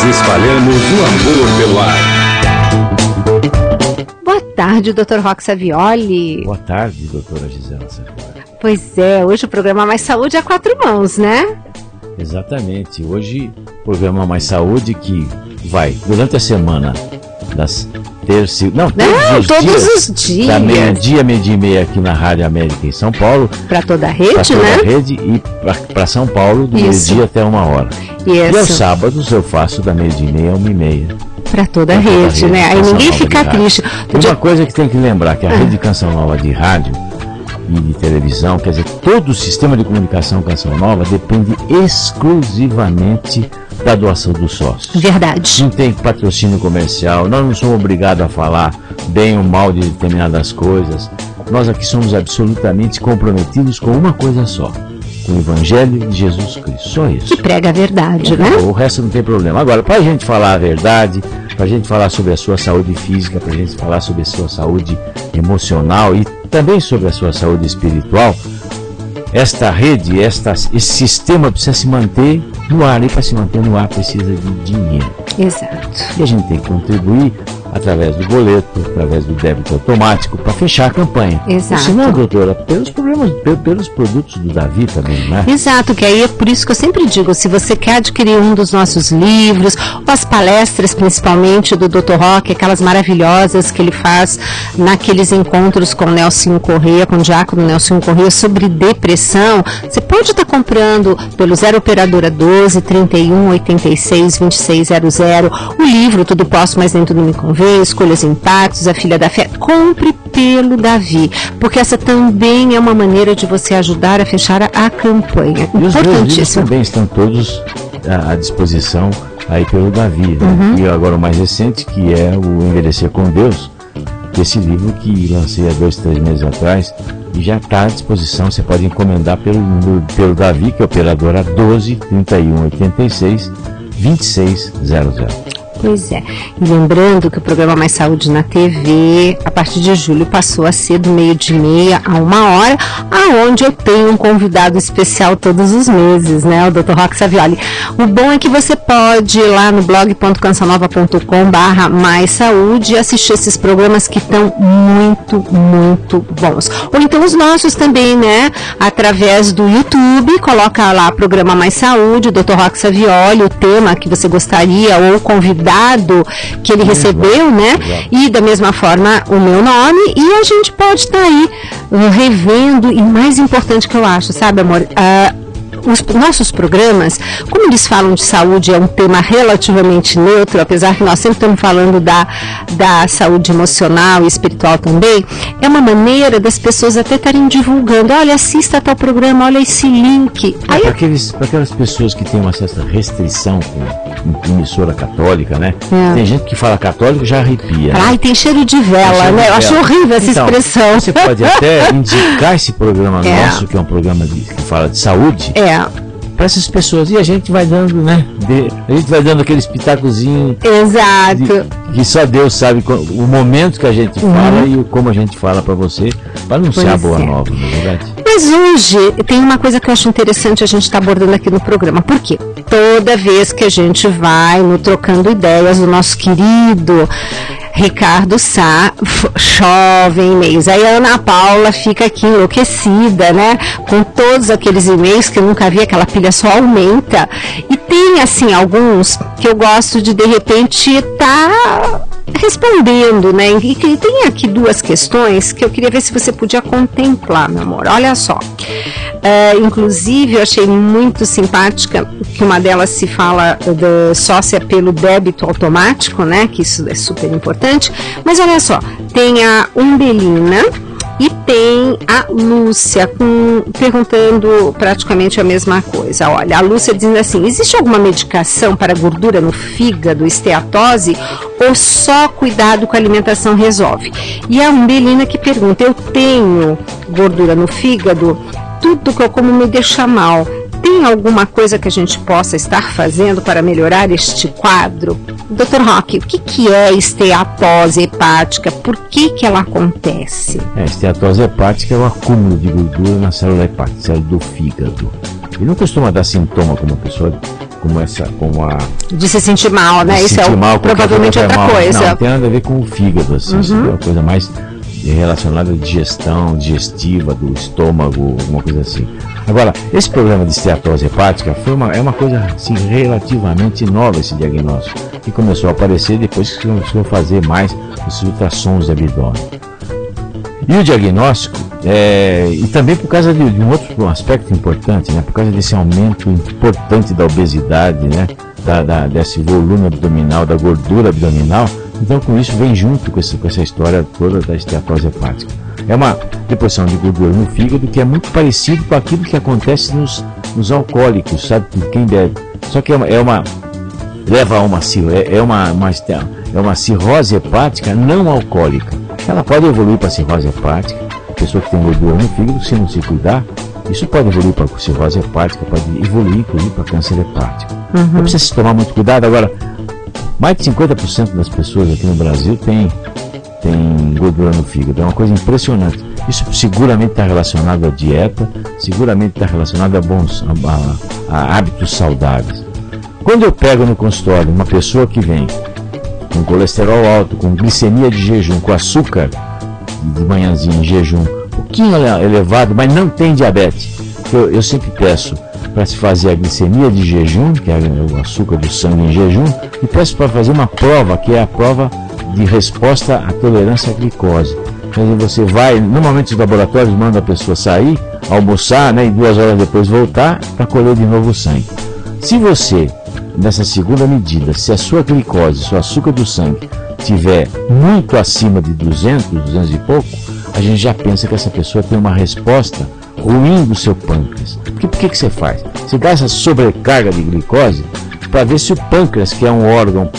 Nós espalhamos o amor pelo ar. Boa tarde, Dr. Roque Savioli. Boa tarde, doutora Gisela Savioli. Pois é, hoje o programa Mais Saúde é a 4 mãos, né? Exatamente, hoje o programa Mais Saúde que vai durante a semana das todos os dias. Da meio-dia, meio-dia e meia aqui na Rádio América em São Paulo. Para toda a rede, pra toda né? a rede e para São Paulo do meio-dia até 1h. E aos sábados eu faço da meio-dia e meia a 1h30. Para toda a rede, né? Aí ninguém fica triste. Uma coisa que tem que lembrar, que a Rede Canção Nova de rádio e de televisão, quer dizer, todo o sistema de comunicação Canção Nova depende exclusivamente da doação dos sócios. Verdade. Não tem patrocínio comercial, nós não somos obrigados a falar bem ou mal de determinadas coisas. Nós aqui somos absolutamente comprometidos com uma coisa só, com o Evangelho de Jesus Cristo, só isso. Que prega a verdade, né? O resto não tem problema. Agora, para a gente falar a verdade, para a gente falar sobre a sua saúde física, para a gente falar sobre a sua saúde emocional e também sobre a sua saúde espiritual, esta rede, esse sistema precisa se manter no ar, e para se manter no ar precisa de dinheiro. Exato. E a gente tem que contribuir através do boleto, através do débito automático, para fechar a campanha. Exato. Senão, doutora, pelos produtos do Davi também, né? Exato, que aí é por isso que eu sempre digo, se você quer adquirir um dos nossos livros, ou as palestras principalmente do Dr. Roque, aquelas maravilhosas que ele faz naqueles encontros com o Nelson Corrêa, com o diácono Nelson Corrêa sobre depressão, você pode estar comprando pelo 0 operadora 12 31 86 2600, o livro Tudo Posso, mas nem tudo me convém, Escolhas e Impactos, A Filha da Fé. Compre pelo Davi, porque essa também é uma maneira de você ajudar a fechar a campanha. E os meus livros também estão todos à disposição aí pelo Davi, né? E agora o mais recente, que é o Envelhecer com Deus, esse livro que lancei há 2, 3 meses atrás, e já está à disposição. Você pode encomendar pelo Davi, que é operadora 12 31 86 2600. Pois é, e lembrando que o programa Mais Saúde na TV, a partir de julho, passou a ser do meio-dia e meia a 1h, aonde eu tenho um convidado especial todos os meses, né, o Dr. Roque Savioli. O bom é que você pode ir lá no blog.cançãonova.com/mais saúde e assistir esses programas que estão muito, muito bons. Ou então os nossos também, né, através do YouTube, coloca lá programa Mais Saúde, o Dr. Roque Savioli, o tema que você gostaria, ou convidado que ele recebeu, né? E da mesma forma o meu nome, e a gente pode estar aí revendo, e mais importante que eu acho, sabe, amor? Os nossos programas, como eles falam de saúde, é um tema relativamente neutro, apesar que nós sempre estamos falando da saúde emocional e espiritual também, é uma maneira das pessoas até estarem divulgando, olha, assista tal programa, olha esse link. Para aquelas pessoas que têm uma certa restrição com emissora católica, né? Tem gente que fala católico já arrepia. Ai, tem cheiro de vela, né? Eu acho horrível essa expressão. Você pode até indicar esse programa nosso, que é um programa que fala de saúde, para essas pessoas, e a gente vai dando, né? A gente vai dando aquele espetáculozinho. Exato. Que só Deus sabe o momento que a gente fala e como a gente fala para você, para anunciar a boa nova, não é verdade? Mas hoje tem uma coisa que eu acho interessante a gente estar abordando aqui no programa. Por quê? Toda vez que a gente vai no Trocando Ideias, o nosso querido Ricardo Sá chove em e-mails. Aí a Ana Paula fica aqui enlouquecida, né? Com todos aqueles e-mails que eu nunca vi, aquela pilha só aumenta. E tem, assim, alguns que eu gosto de repente, estar respondendo, né? E tem aqui 2 questões que eu queria ver se você podia contemplar, meu amor. Olha só. Inclusive, eu achei muito simpática que uma delas se fala de sócia pelo débito automático, né? Que isso é super importante. Mas olha só, tem a Umbelina e tem a Lúcia perguntando praticamente a mesma coisa. Olha, a Lúcia dizendo assim: existe alguma medicação para gordura no fígado, esteatose, ou só cuidado com a alimentação resolve? E a Umbelina que pergunta: eu tenho gordura no fígado, tudo que eu como me deixa mal. Tem alguma coisa que a gente possa estar fazendo para melhorar este quadro? Dr. Roque, o que é esteatose hepática? Por que ela acontece? A esteatose hepática é o acúmulo de gordura na célula hepática, célula do fígado. Ele não costuma dar sintoma como a pessoa como a de se sentir mal, né? Isso é provavelmente outra coisa. Não tem nada a ver com o fígado, assim, isso é uma coisa mais relacionada à digestão, digestiva do estômago, alguma coisa assim. Agora, esse problema de esteatose hepática é uma coisa assim, relativamente nova, esse diagnóstico, que começou a aparecer depois que começou a fazer mais os ultrassons de abdômen. E o diagnóstico, e também por causa de um outro aspecto importante, né, por causa desse aumento importante da obesidade, né, desse volume abdominal, da gordura abdominal, então com isso vem junto com essa história toda da esteatose hepática. É uma deposição de gordura no fígado que é muito parecido com aquilo que acontece nos alcoólicos, sabe, com quem bebe. Só que leva a uma cirrose hepática não alcoólica. Ela pode evoluir para cirrose hepática, a pessoa que tem gordura no fígado, se não se cuidar, isso pode evoluir para cirrose hepática, pode evoluir inclusive para câncer hepático. Então precisa se tomar muito cuidado. Agora, mais de 50% das pessoas aqui no Brasil tem gordura no fígado, é uma coisa impressionante. Isso seguramente está relacionado à dieta, seguramente está relacionado a hábitos saudáveis. Quando eu pego no consultório uma pessoa que vem com colesterol alto, com glicemia de jejum, com açúcar de manhãzinho em jejum, um pouquinho elevado, mas não tem diabetes, eu sempre peço para se fazer a glicemia de jejum, que é o açúcar do sangue em jejum, e peço para fazer uma prova, que é a prova de resposta à tolerância à glicose. Quer dizer, você vai, normalmente os laboratórios mandam a pessoa sair, almoçar, né, e 2 horas depois voltar para colher de novo o sangue. Se você, nessa segunda medida, se a sua glicose, seu açúcar do sangue, tiver muito acima de 200 e pouco, a gente já pensa que essa pessoa tem uma resposta ruim do seu pâncreas. Por que você faz? Você dá essa sobrecarga de glicose para ver se o pâncreas, que é um órgão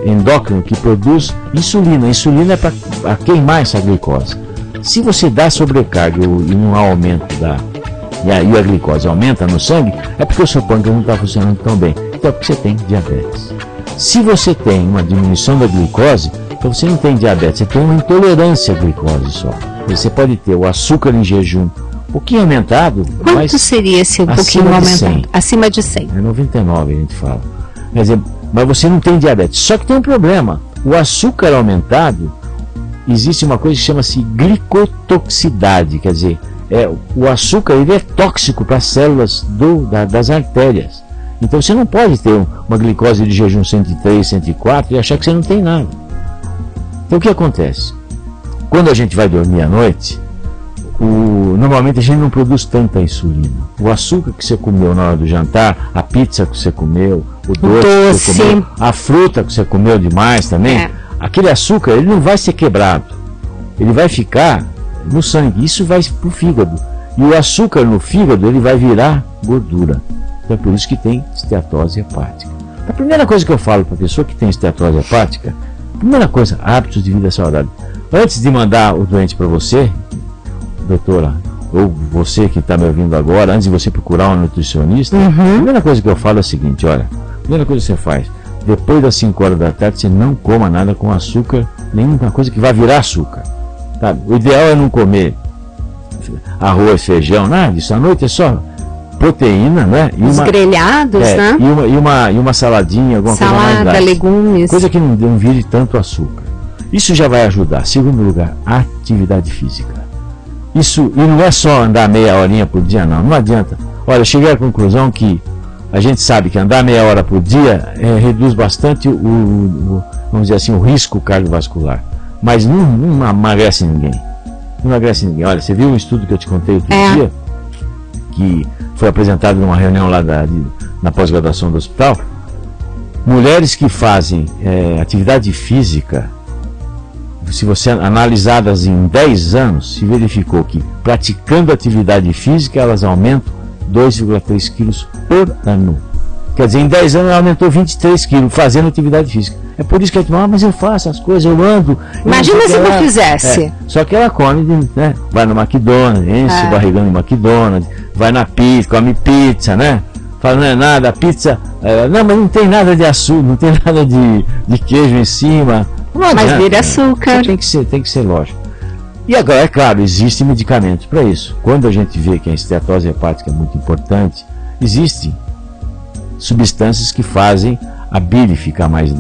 endócrino que produz insulina. A insulina é para queimar essa glicose. Se você dá sobrecarga e não há aumento e a glicose aumenta no sangue, é porque o seu pâncreas não está funcionando tão bem. Então é porque você tem diabetes. Se você tem uma diminuição da glicose, então você não tem diabetes, você tem uma intolerância à glicose só. Você pode ter o açúcar em jejum um pouquinho aumentado. Quanto seria esse um pouquinho aumentado? Acima de 100. É 99 a gente fala. Quer dizer, mas você não tem diabetes. Só que tem um problema. O açúcar aumentado, existe uma coisa que chama-se glicotoxicidade. Quer dizer, o açúcar ele é tóxico para as células das artérias. Então você não pode ter uma glicose de jejum 103, 104 e achar que você não tem nada. Então o que acontece? Quando a gente vai dormir à noite, normalmente a gente não produz tanta insulina. O açúcar que você comeu na hora do jantar, a pizza que você comeu, o doce que você comeu, a fruta que você comeu demais também, aquele açúcar ele não vai ser quebrado. Ele vai ficar no sangue. Isso vai para o fígado. E o açúcar no fígado ele vai virar gordura. Então é por isso que tem esteatose hepática. A primeira coisa que eu falo para a pessoa que tem esteatose hepática, primeira coisa, hábitos de vida saudável. Antes de mandar o doente para você, doutora, ou você que está me ouvindo agora, antes de você procurar um nutricionista, a primeira coisa que eu falo é a seguinte, olha, a primeira coisa que você faz, depois das 5 horas da tarde, você não coma nada com açúcar, nenhuma coisa que vai virar açúcar. Sabe? O ideal é não comer arroz, feijão, nada disso. À noite é só proteína, né? Os grelhados, né? E uma saladinha, alguma coisa mais light. Salada, legumes. Coisa que não vire tanto açúcar. Isso já vai ajudar. Segundo lugar, atividade física. Isso, e não é só andar meia horinha por dia, não adianta. Olha, eu cheguei à conclusão que a gente sabe que andar meia hora por dia reduz bastante vamos dizer assim, o risco cardiovascular. Mas não emagrece ninguém. Não emagrece ninguém. Olha, você viu um estudo que eu te contei outro dia, que foi apresentado numa reunião lá na pós-graduação do hospital. Mulheres que fazem atividade física, se você analisadas em 10 anos, se verificou que praticando atividade física elas aumentam 2,3 quilos por ano. Quer dizer, em 10 anos ela aumentou 23 quilos fazendo atividade física. É por isso que ela diz, mas eu faço as coisas, eu ando. Imagina se não fizesse. Só que ela come, né? Vai no McDonald's, enche o barrigão no McDonald's, vai na pizza, come pizza, né? Fala, não é nada, a pizza, não, mas não tem nada de açúcar, não tem nada de queijo em cima. Mas vira açúcar. Tem que ser lógico. E agora, é claro, existem medicamentos para isso. Quando a gente vê que a esteatose hepática é muito importante, existem substâncias que fazem a bile ficar mais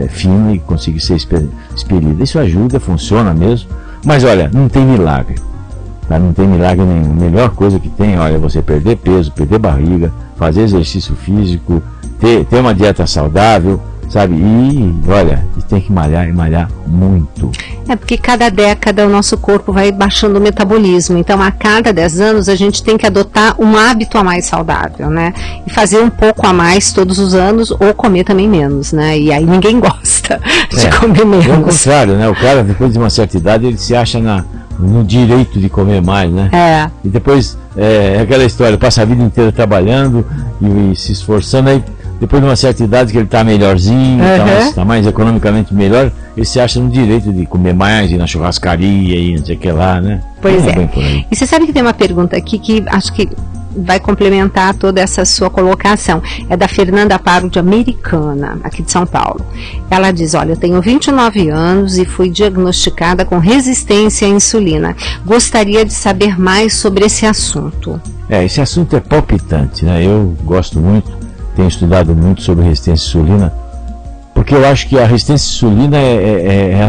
fina e conseguir ser expelida. Isso ajuda, funciona mesmo, mas olha, não tem milagre, tá? Não tem milagre nenhum. A melhor coisa que tem, olha, é você perder peso, perder barriga, fazer exercício físico, ter uma dieta saudável, sabe? E olha, tem que malhar e malhar muito. É porque cada década o nosso corpo vai baixando o metabolismo, então a cada 10 anos a gente tem que adotar um hábito a mais saudável, né? E fazer um pouco a mais todos os anos ou comer também menos, né? E aí ninguém gosta de comer menos. É o contrário, né? O cara, depois de uma certa idade, ele se acha no direito de comer mais, né? E depois é aquela história, passa a vida inteira trabalhando e se esforçando, aí depois de uma certa idade que ele está melhorzinho, está mais economicamente melhor, ele se acha no direito de comer mais, ir na churrascaria e não sei o que lá, né? Pois é. E você sabe que tem uma pergunta aqui que acho que vai complementar toda essa sua colocação. É da Fernanda Paro, de Americana, aqui de São Paulo. Ela diz, olha, eu tenho 29 anos e fui diagnosticada com resistência à insulina. Gostaria de saber mais sobre esse assunto. Esse assunto é palpitante, né? Eu gosto muito, tenho estudado muito sobre resistência à insulina, porque eu acho que a resistência à insulina é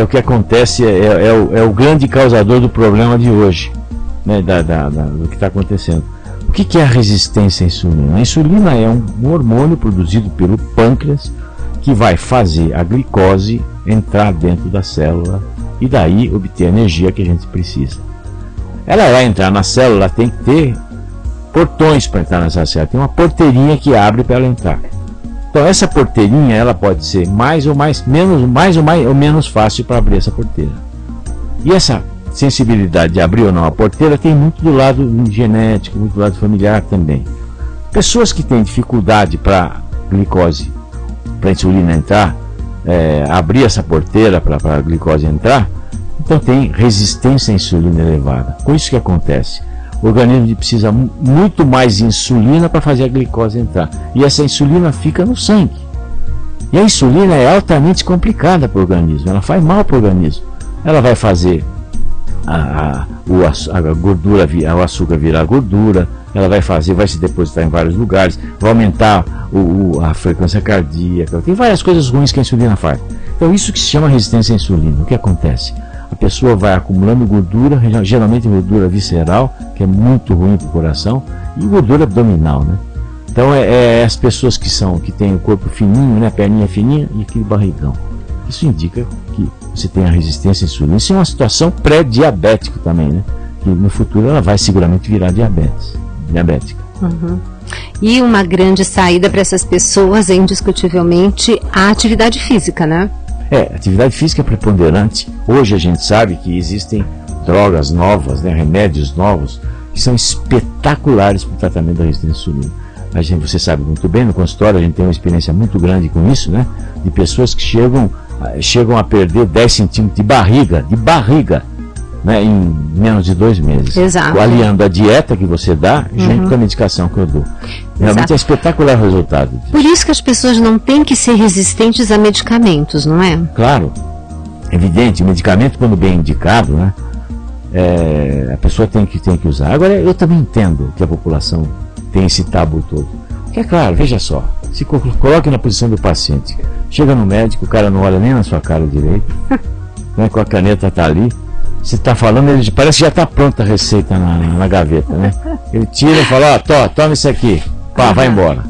o que acontece, é o grande causador do problema de hoje, né, do que está acontecendo. O que é a resistência à insulina? A insulina é um hormônio produzido pelo pâncreas que vai fazer a glicose entrar dentro da célula e daí obter a energia que a gente precisa. Ela vai entrar na célula, tem que ter portões para entrar nessa célula, tem uma porteirinha que abre para ela entrar. Então essa porteirinha, ela pode ser mais ou menos fácil para abrir essa porteira. E essa sensibilidade de abrir ou não a porteira tem muito do lado genético, muito do lado familiar também. Pessoas que têm dificuldade para glicose, para a insulina entrar, abrir essa porteira para a glicose entrar, então tem resistência à insulina elevada. Com isso que acontece, o organismo precisa muito mais insulina para fazer a glicose entrar. E essa insulina fica no sangue. E a insulina é altamente complicada para o organismo. Ela faz mal para o organismo. Ela vai fazer a gordura, o açúcar virar gordura. Ela vai se depositar em vários lugares. Vai aumentar a frequência cardíaca. Tem várias coisas ruins que a insulina faz. Então isso que se chama resistência à insulina. O que acontece? A pessoa vai acumulando gordura, geralmente gordura visceral, que é muito ruim para o coração, e gordura abdominal, né? Então as pessoas que têm o corpo fininho, né, a perninha fininha e aquele barrigão. Isso indica que você tem a resistência à insulina. Isso é uma situação pré-diabética também, né? Que no futuro ela vai seguramente virar diabética. E uma grande saída para essas pessoas é indiscutivelmente a atividade física, né? Atividade física é preponderante. Hoje a gente sabe que existem drogas novas, né, remédios novos, que são espetaculares para o tratamento da resistência à insulina. Você sabe muito bem, no consultório a gente tem uma experiência muito grande com isso, né, de pessoas que chegam a perder 10 centímetros de barriga, né, em menos de 2 meses. Exato. Aliando a dieta que você dá, junto com a medicação que eu dou. Realmente é espetacular o resultado disso. Por isso que as pessoas não têm que ser resistentes a medicamentos, não é? Claro, evidente, o medicamento quando bem indicado, né, a pessoa tem que usar. Agora, eu também entendo que a população tem esse tabu todo. Porque é claro, veja só, se coloque na posição do paciente. Chega no médico, o cara não olha nem na sua cara direito, né, com a caneta tá ali. Você está falando, ele parece que já está pronta a receita na gaveta, né? Ele tira e fala, toma isso aqui, pá, vai embora.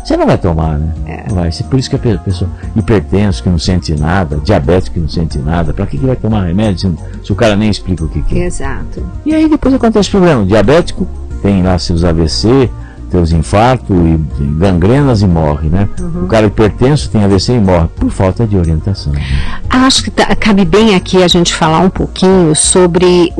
Você não vai tomar, né? Não vai. Por isso que a pessoa hipertenso, que não sente nada, diabético, que não sente nada, para que vai tomar remédio se o cara nem explica o que é? Exato. E aí depois acontece o problema. O diabético tem lá seus AVC, seus infartos e gangrenas e morre, né? O cara hipertenso tem AVC e morre por falta de orientação. Acho que cabe bem aqui a gente falar um pouquinho sobre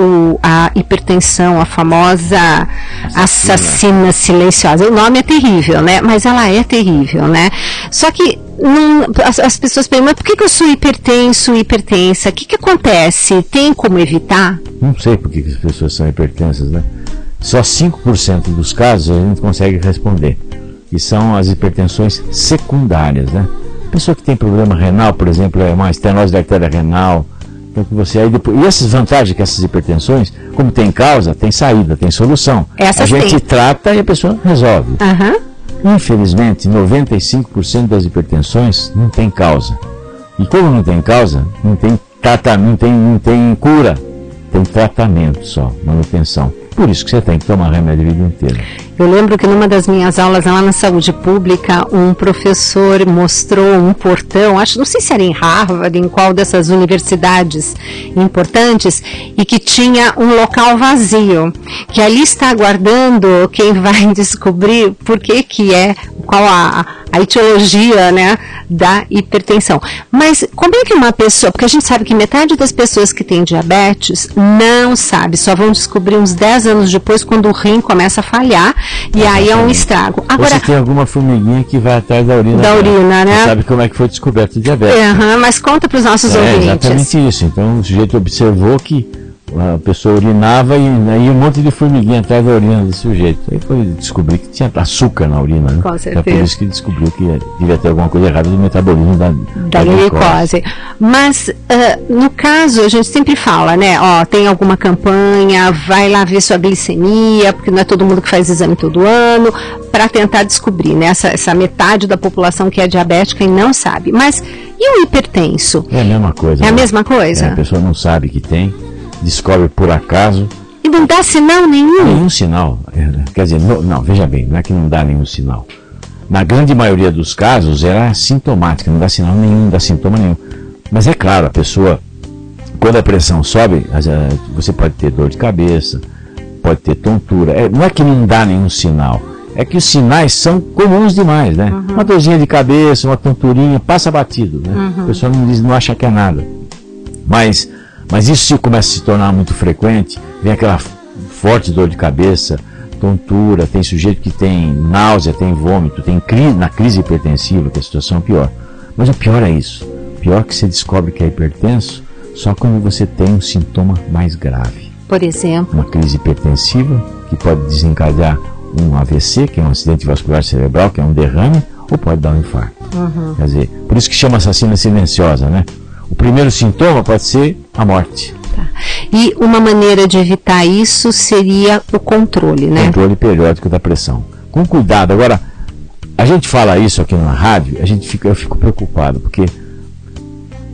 a hipertensão, a famosa assassina silenciosa. O nome é terrível, né? Mas ela é terrível, né? Só que as pessoas perguntam, por que eu sou hipertenso, hipertensa? O que acontece? Tem como evitar? Não sei por que as pessoas são hipertensas, né? Só 5% dos casos a gente consegue responder, que são as hipertensões secundárias, né? Pessoa que tem problema renal, por exemplo, uma estenose da artéria renal, Então, você, aí depois, e essas vantagens que essas hipertensões, como tem causa, tem saída, tem solução. A gente trata e a pessoa resolve. Infelizmente, 95% das hipertensões não tem causa. E como não tem causa, não tem tratamento, não tem cura, tem tratamento só, manutenção. Por isso que você tem que tomar remédio a vida inteira. Eu lembro que numa das minhas aulas lá na saúde pública, um professor mostrou um portão, não sei se era em Harvard, em qual dessas universidades importantes, e que tinha um local vazio, que ali está aguardando quem vai descobrir por que qual a etiologia, né, da hipertensão. Mas como é que uma pessoa, porque a gente sabe que metade das pessoas que têm diabetes não sabe, só vão descobrir uns 10 anos depois, quando o rim começa a falhar, e aí é um estrago. Agora, você tem alguma formiguinha que vai atrás da urina. Né? Você sabe como é que foi descoberto o diabetes. Mas conta para os nossos ouvintes. É exatamente isso. Então o sujeito observou que a pessoa urinava e aí um monte de formiguinha atrás da urina do sujeito. Aí foi descobrir que tinha açúcar na urina, né? Com certeza. É por isso que descobriu que devia ter alguma coisa errada no metabolismo da glicose. Mas, no caso, a gente sempre fala, né? Tem alguma campanha, vai lá ver sua glicemia, porque não é todo mundo que faz exame todo ano, para tentar descobrir, né? Essa metade da população que é diabética e não sabe. Mas, e o hipertenso? É a mesma coisa. É a mesma coisa? A pessoa não sabe que tem, descobre por acaso. E não dá sinal nenhum? Nenhum sinal. Quer dizer, não, veja bem, não é que não dá nenhum sinal. Na grande maioria dos casos, ela é sintomática, não dá sinal nenhum, não dá sintoma nenhum. Mas é claro, a pessoa, quando a pressão sobe, você pode ter dor de cabeça, pode ter tontura. Não é que não dá nenhum sinal, é que os sinais são comuns demais, né? Uma dorzinha de cabeça, uma tonturinha, passa batido, né? A pessoa não acha que é nada. Mas isso se começa a se tornar muito frequente, vem aquela forte dor de cabeça, tontura, tem sujeito que tem náusea, tem vômito, tem na crise hipertensiva, que a situação é pior. Mas o pior é isso. O pior é que você descobre que é hipertenso só quando você tem um sintoma mais grave. Por exemplo? Uma crise hipertensiva, que pode desencadear um AVC, que é um acidente vascular cerebral, que é um derrame, ou pode dar um infarto. Quer dizer, por isso que chama assassina silenciosa, né? O primeiro sintoma pode ser a morte. Tá. E uma maneira de evitar isso seria o controle, né? Controle periódico da pressão. Com cuidado. Agora, a gente fala isso aqui na rádio, eu fico preocupado, porque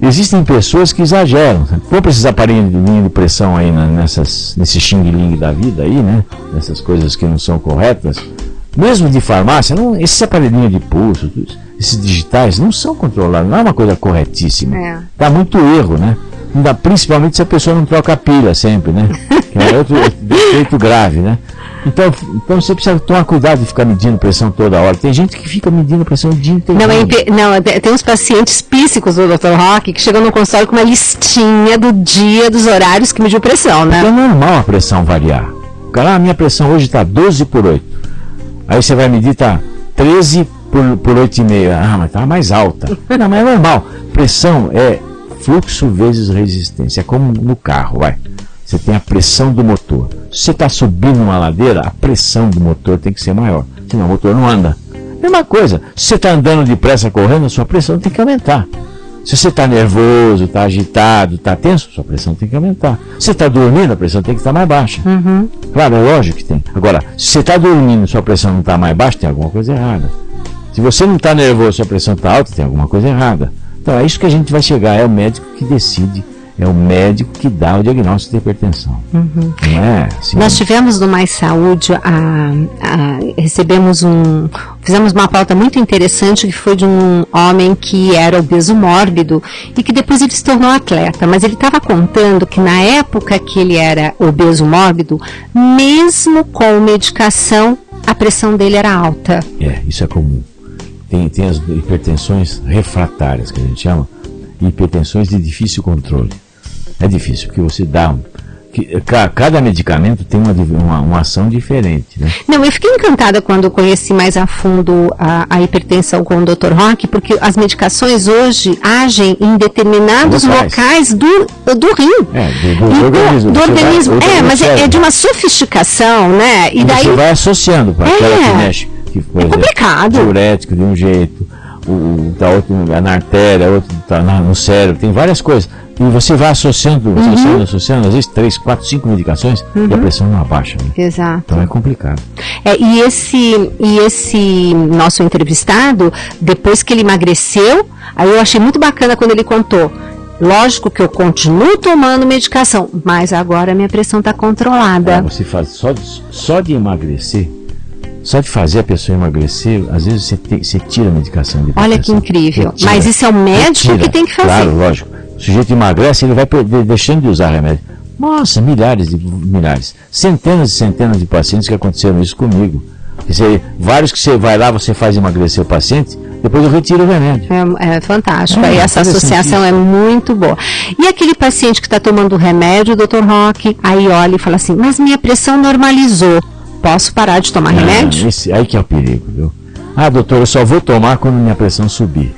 existem pessoas que exageram. Compra esses aparelhinhos de pressão aí nesse xing-ling da vida aí, né? Nessas coisas que não são corretas. Mesmo de farmácia, esses aparelhinhos de pulso, esses digitais, não são controlados, não é uma coisa corretíssima. Dá muito erro, né? Principalmente se a pessoa não troca a pilha sempre, né? Que é outro defeito grave, né? Então você precisa tomar cuidado de ficar medindo pressão toda hora. Tem gente que fica medindo pressão o dia inteiro. Tem uns pacientes psíquicos do Dr. Roque que chegam no consultório com uma listinha do dia, dos horários que mediu pressão, né? Porque é normal a pressão variar. O cara, a minha pressão hoje está 12/8. Aí você vai medir, está 13/8,5. Mas está mais alta. Não, mas é normal. Pressão é fluxo vezes resistência. É como no carro, vai. Você tem a pressão do motor. Se você está subindo uma ladeira, a pressão do motor tem que ser maior. Senão o motor não anda. Mesma coisa. Se você está andando depressa, correndo, a sua pressão tem que aumentar. Se você está nervoso, está agitado, está tenso, sua pressão tem que aumentar. Se você está dormindo, a pressão tem que estar mais baixa. Claro, é lógico que tem. Agora, se você está dormindo e sua pressão não está mais baixa, tem alguma coisa errada. Se você não está nervoso, sua pressão está alta, tem alguma coisa errada. Então é isso que a gente vai chegar. É o médico que decide. É o médico que dá o diagnóstico de hipertensão. Não é assim. Nós tivemos no Mais Saúde, fizemos uma pauta muito interessante que foi de um homem que era obeso mórbido e que depois ele se tornou atleta, mas ele estava contando que na época que ele era obeso mórbido, mesmo com medicação, a pressão dele era alta. Isso é comum. Tem as hipertensões refratárias, que a gente chama, e hipertensões de difícil controle. É difícil, porque você dá... Cada medicamento tem uma ação diferente, né? Não, eu fiquei encantada quando conheci mais a fundo a hipertensão com o Dr. Roque, porque as medicações hoje agem em determinados locais do rim. Do organismo. Mas é de uma sofisticação, né? E daí você vai associando para aquela que mexe. É complicado. Diurético de um jeito, tá outro na artéria, outro tá no cérebro, tem várias coisas. E você vai associando, às vezes 3, 4, 5 medicações e a pressão não abaixa. Né? Exato. Então é complicado. E esse nosso entrevistado, depois que ele emagreceu, aí eu achei muito bacana quando ele contou. Lógico que eu continuo tomando medicação, mas agora a minha pressão está controlada. Você faz só de emagrecer, só de fazer a pessoa emagrecer, às vezes você tira a medicação de Olha que incrível. Mas isso é o médico que tem que fazer. Claro, lógico. O sujeito emagrece, ele vai deixando de usar remédio. Nossa, milhares, centenas e centenas de pacientes que aconteceram isso comigo. Vários que você vai lá, você faz emagrecer o paciente, depois eu retiro o remédio. É fantástico. Aí essa associação é muito boa. E aquele paciente que está tomando o remédio, Dr. Roque, aí olha e fala assim, mas minha pressão normalizou. Posso parar de tomar remédio? Aí que é o perigo, viu? Ah, doutor, eu só vou tomar quando minha pressão subir.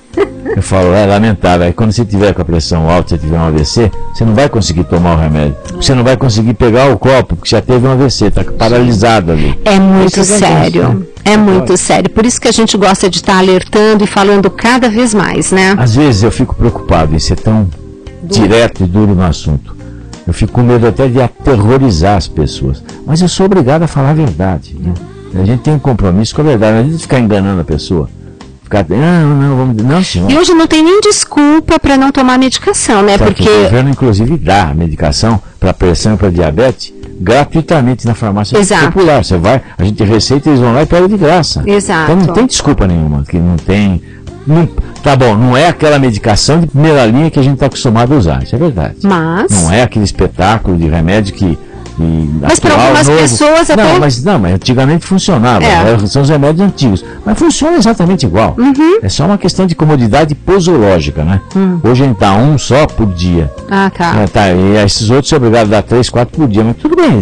Eu falo, é lamentável. Aí quando você tiver com a pressão alta, você tiver um AVC, você não vai conseguir tomar o remédio. Você não vai conseguir pegar o copo, porque já teve um AVC, está paralisado ali. É muito sério. É muito sério. Por isso que a gente gosta de estar alertando e falando cada vez mais, né? Às vezes eu fico preocupado em ser tão direto e duro no assunto. Eu fico com medo até de aterrorizar as pessoas. Mas eu sou obrigado a falar a verdade. Né? A gente tem um compromisso com a verdade. Não adianta ficar enganando a pessoa. Não, senhor. E hoje não tem nem desculpa para não tomar medicação, né? Porque o governo, inclusive, dá medicação para pressão e para diabetes gratuitamente na farmácia popular. Você vai, a gente receita e eles vão lá e pegam de graça. Exato. Então não tem desculpa nenhuma, que não tem. Tá bom, não é aquela medicação de primeira linha que a gente está acostumado a usar, isso é verdade. Mas não é aquele espetáculo de remédio que. Mas para algumas pessoas até. Mas antigamente funcionava. São os remédios antigos. Mas funciona exatamente igual. É só uma questão de comodidade posológica, né? Hoje a gente dá um só por dia. Ah, tá. E esses outros são obrigados a dar 3, 4 por dia. Mas tudo bem,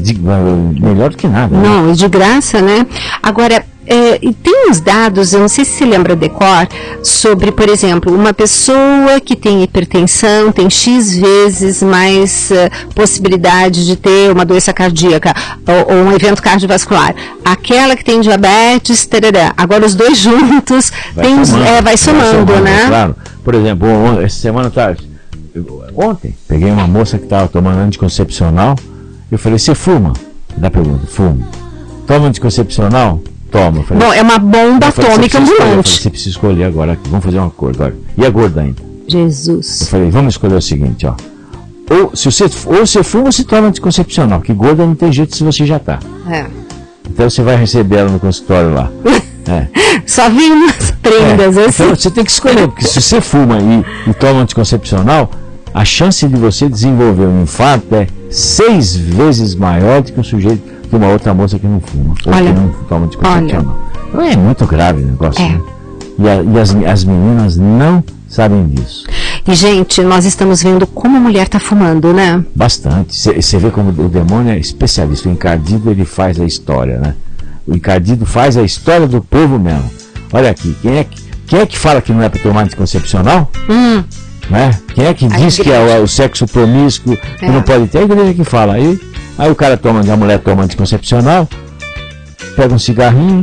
melhor do que nada. Não, né? E de graça, né? Agora. E tem uns dados, eu não sei se você lembra de cor, sobre, por exemplo, uma pessoa que tem hipertensão tem X vezes mais possibilidade de ter uma doença cardíaca ou um evento cardiovascular. Aquela que tem diabetes, tarará. Agora os dois juntos vai somando, né? Claro. Por exemplo, essa semana ontem, peguei uma moça que estava tomando anticoncepcional, eu falei, você fuma? Da pergunta, fumo. Toma anticoncepcional? Toma. Falei, bom, é uma bomba atômica ambulante. Você precisa escolher agora, vamos fazer um acordo agora. E a gorda ainda? Jesus. Eu falei, vamos escolher o seguinte, ó. Ou você fuma ou se toma anticoncepcional, que gorda não tem jeito se você já tá. Então você vai receber ela no consultório lá. Só vem umas prendas assim. Então você tem que escolher, porque se você fuma e toma anticoncepcional, a chance de você desenvolver um infarto é 6 vezes maior do que um sujeito, que uma outra moça que não fuma, ou que não toma anticoncepcional. Então é muito grave o negócio, né? E as meninas não sabem disso. E, gente, nós estamos vendo como a mulher está fumando, né? Bastante. Você vê como o demônio é especialista. O encardido, ele faz a história, né? O encardido faz a história do povo mesmo. Olha aqui, quem é que fala que não é para tomar anticoncepcional? Né? Quem é que diz que é o sexo promíscuo, que não pode ter? A igreja que fala. Aí o cara a mulher toma anticoncepcional, pega um cigarrinho,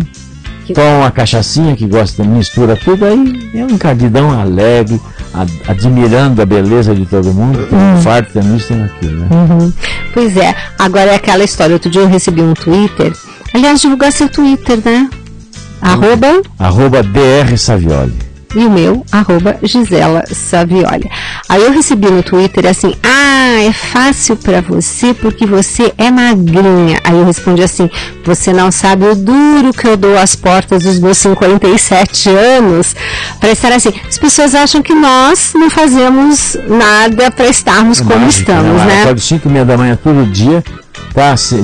toma uma cachaçinha que gosta, mistura tudo, aí é um encardidão alegre, admirando a beleza de todo mundo, tem um infarto, tem isso, tem aquilo, né? Pois é, agora é aquela história, outro dia eu recebi um Twitter, aliás, divulgar seu Twitter, né? @Dr. Savioli. E o meu, @Gisela Savioli. Aí eu recebi no Twitter assim, é fácil pra você porque você é magrinha. Aí eu respondi assim, você não sabe o duro que eu dou às portas dos meus 57 anos para estar assim. As pessoas acham que nós não fazemos nada para estarmos como estamos, né? Acordo 5h30 da manhã todo dia,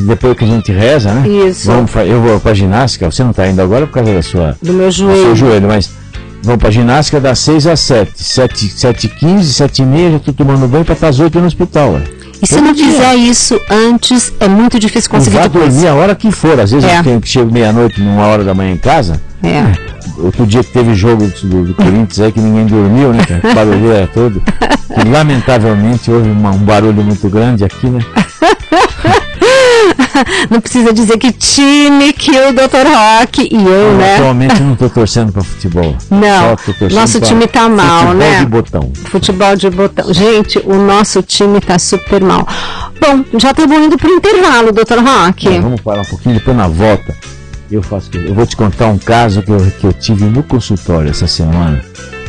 depois que a gente reza, né? Isso. Eu vou pra ginástica, você não tá indo agora por causa do meu joelho. Do seu joelho, mas vamos pra ginástica das 6 às 7, 7h15, 7h30, já estou tomando banho para estar às 8 no hospital. E se não fizer isso antes, é muito difícil conseguir depois. Dormir a hora que for, às vezes eu chego meia-noite, 1h da manhã em casa. Outro dia que teve jogo do Corinthians aí que ninguém dormiu, né? O barulho era todo. E, lamentavelmente houve um barulho muito grande aqui, né? Não precisa dizer que time que o Dr. Rock e eu, né? Atualmente não estou torcendo para futebol. Não, nosso time tá mal, né? Futebol de botão. Futebol de botão. Gente, o nosso time tá super mal. Bom, já estamos indo para o intervalo, Dr. Rock. Vamos parar um pouquinho, depois na volta eu vou te contar um caso que eu tive no consultório essa semana.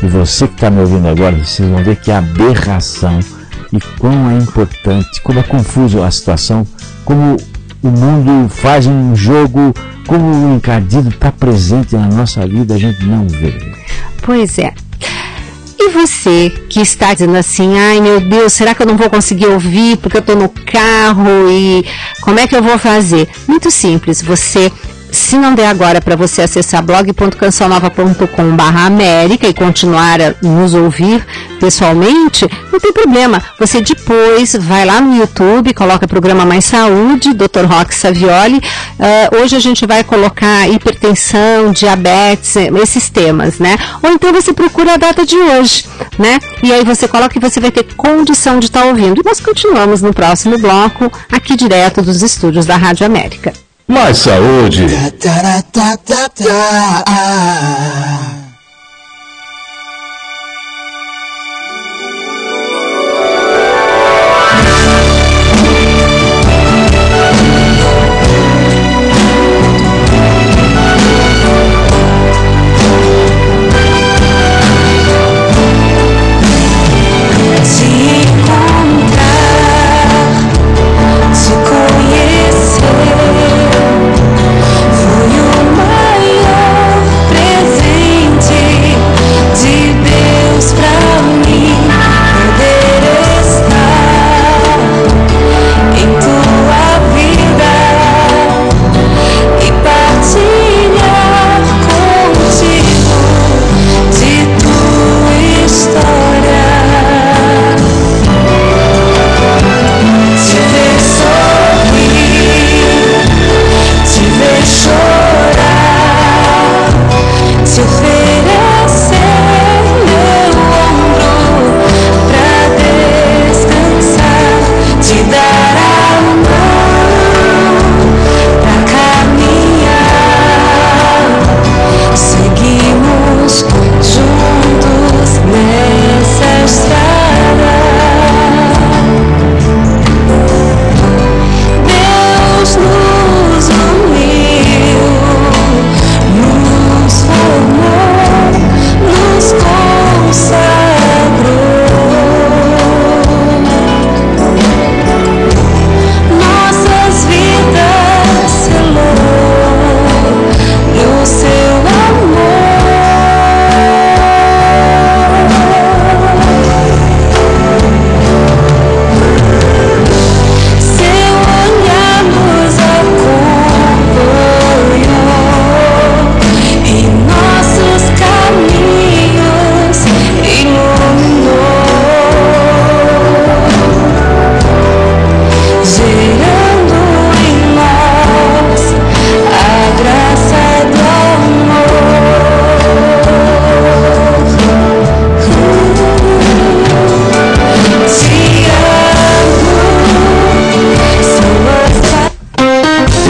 E você que está me ouvindo agora, vocês vão ver que é aberração e quão é importante, como é confuso a situação, como o mundo faz um jogo, como o encardido está presente na nossa vida, a gente não vê. Pois é. E você que está dizendo assim, ai meu Deus, será que eu não vou conseguir ouvir porque eu estou no carro e como é que eu vou fazer? Muito simples, se não der agora para você acessar blog.cançãonova.com/América e continuar a nos ouvir pessoalmente, não tem problema. Você depois vai lá no YouTube, coloca programa Mais Saúde, Dr. Rock Savioli. Hoje a gente vai colocar hipertensão, diabetes, esses temas, né? Ou então você procura a data de hoje, né? E aí você coloca e você vai ter condição de estar ouvindo. E nós continuamos no próximo bloco, aqui direto dos estúdios da Rádio América. Mais saúde.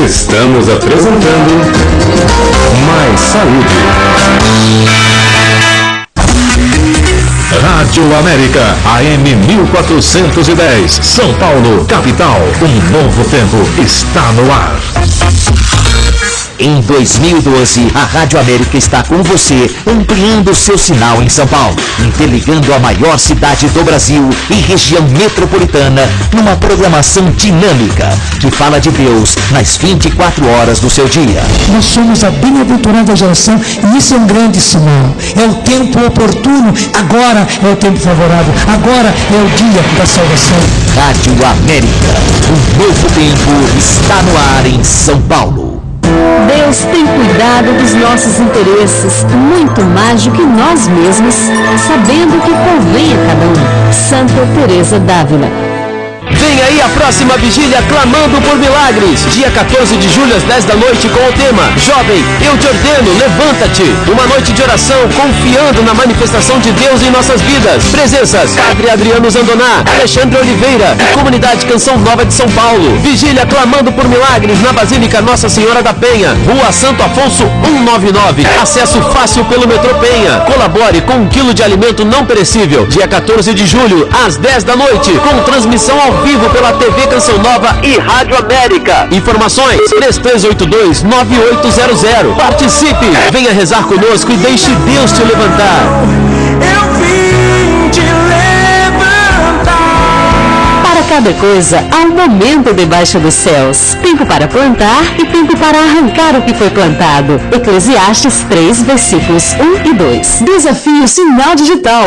Estamos apresentando Mais Saúde. Rádio América, AM 1410, São Paulo, capital. Um novo tempo está no ar. Em 2012, a Rádio América está com você, ampliando seu sinal em São Paulo, interligando a maior cidade do Brasil e região metropolitana numa programação dinâmica que fala de Deus nas 24 horas do seu dia. Nós somos a bem-aventurada geração e isso é um grande sinal. É o tempo oportuno, agora é o tempo favorável, agora é o dia da salvação. Rádio América, um novo tempo está no ar em São Paulo. Deus tem cuidado dos nossos interesses, muito mais do que nós mesmos, sabendo o que convém a cada um. Santa Teresa d'Ávila. Venha Vem aí a próxima vigília Clamando por Milagres, dia 14 de julho às 10 da noite, com o tema Jovem, eu te ordeno, levanta-te. Uma noite de oração confiando na manifestação de Deus em nossas vidas. Presenças: Padre Adriano Zandoná, Alexandre Oliveira e Comunidade Canção Nova de São Paulo. Vigília Clamando por Milagres na Basílica Nossa Senhora da Penha, Rua Santo Afonso 199. Acesso fácil pelo metrô Penha. Colabore com 1 quilo de alimento não perecível. Dia 14 de julho às 10 da noite, com transmissão ao vivo pela TV Canção Nova e Rádio América. Informações: 3382-9800. Participe, venha rezar conosco e deixe Deus te levantar. Eu vim te levantar. Para cada coisa, há um momento debaixo dos céus. Tempo para plantar e tempo para arrancar o que foi plantado. Eclesiastes 3, versículos 1 e 2. Desafio Sinal Digital.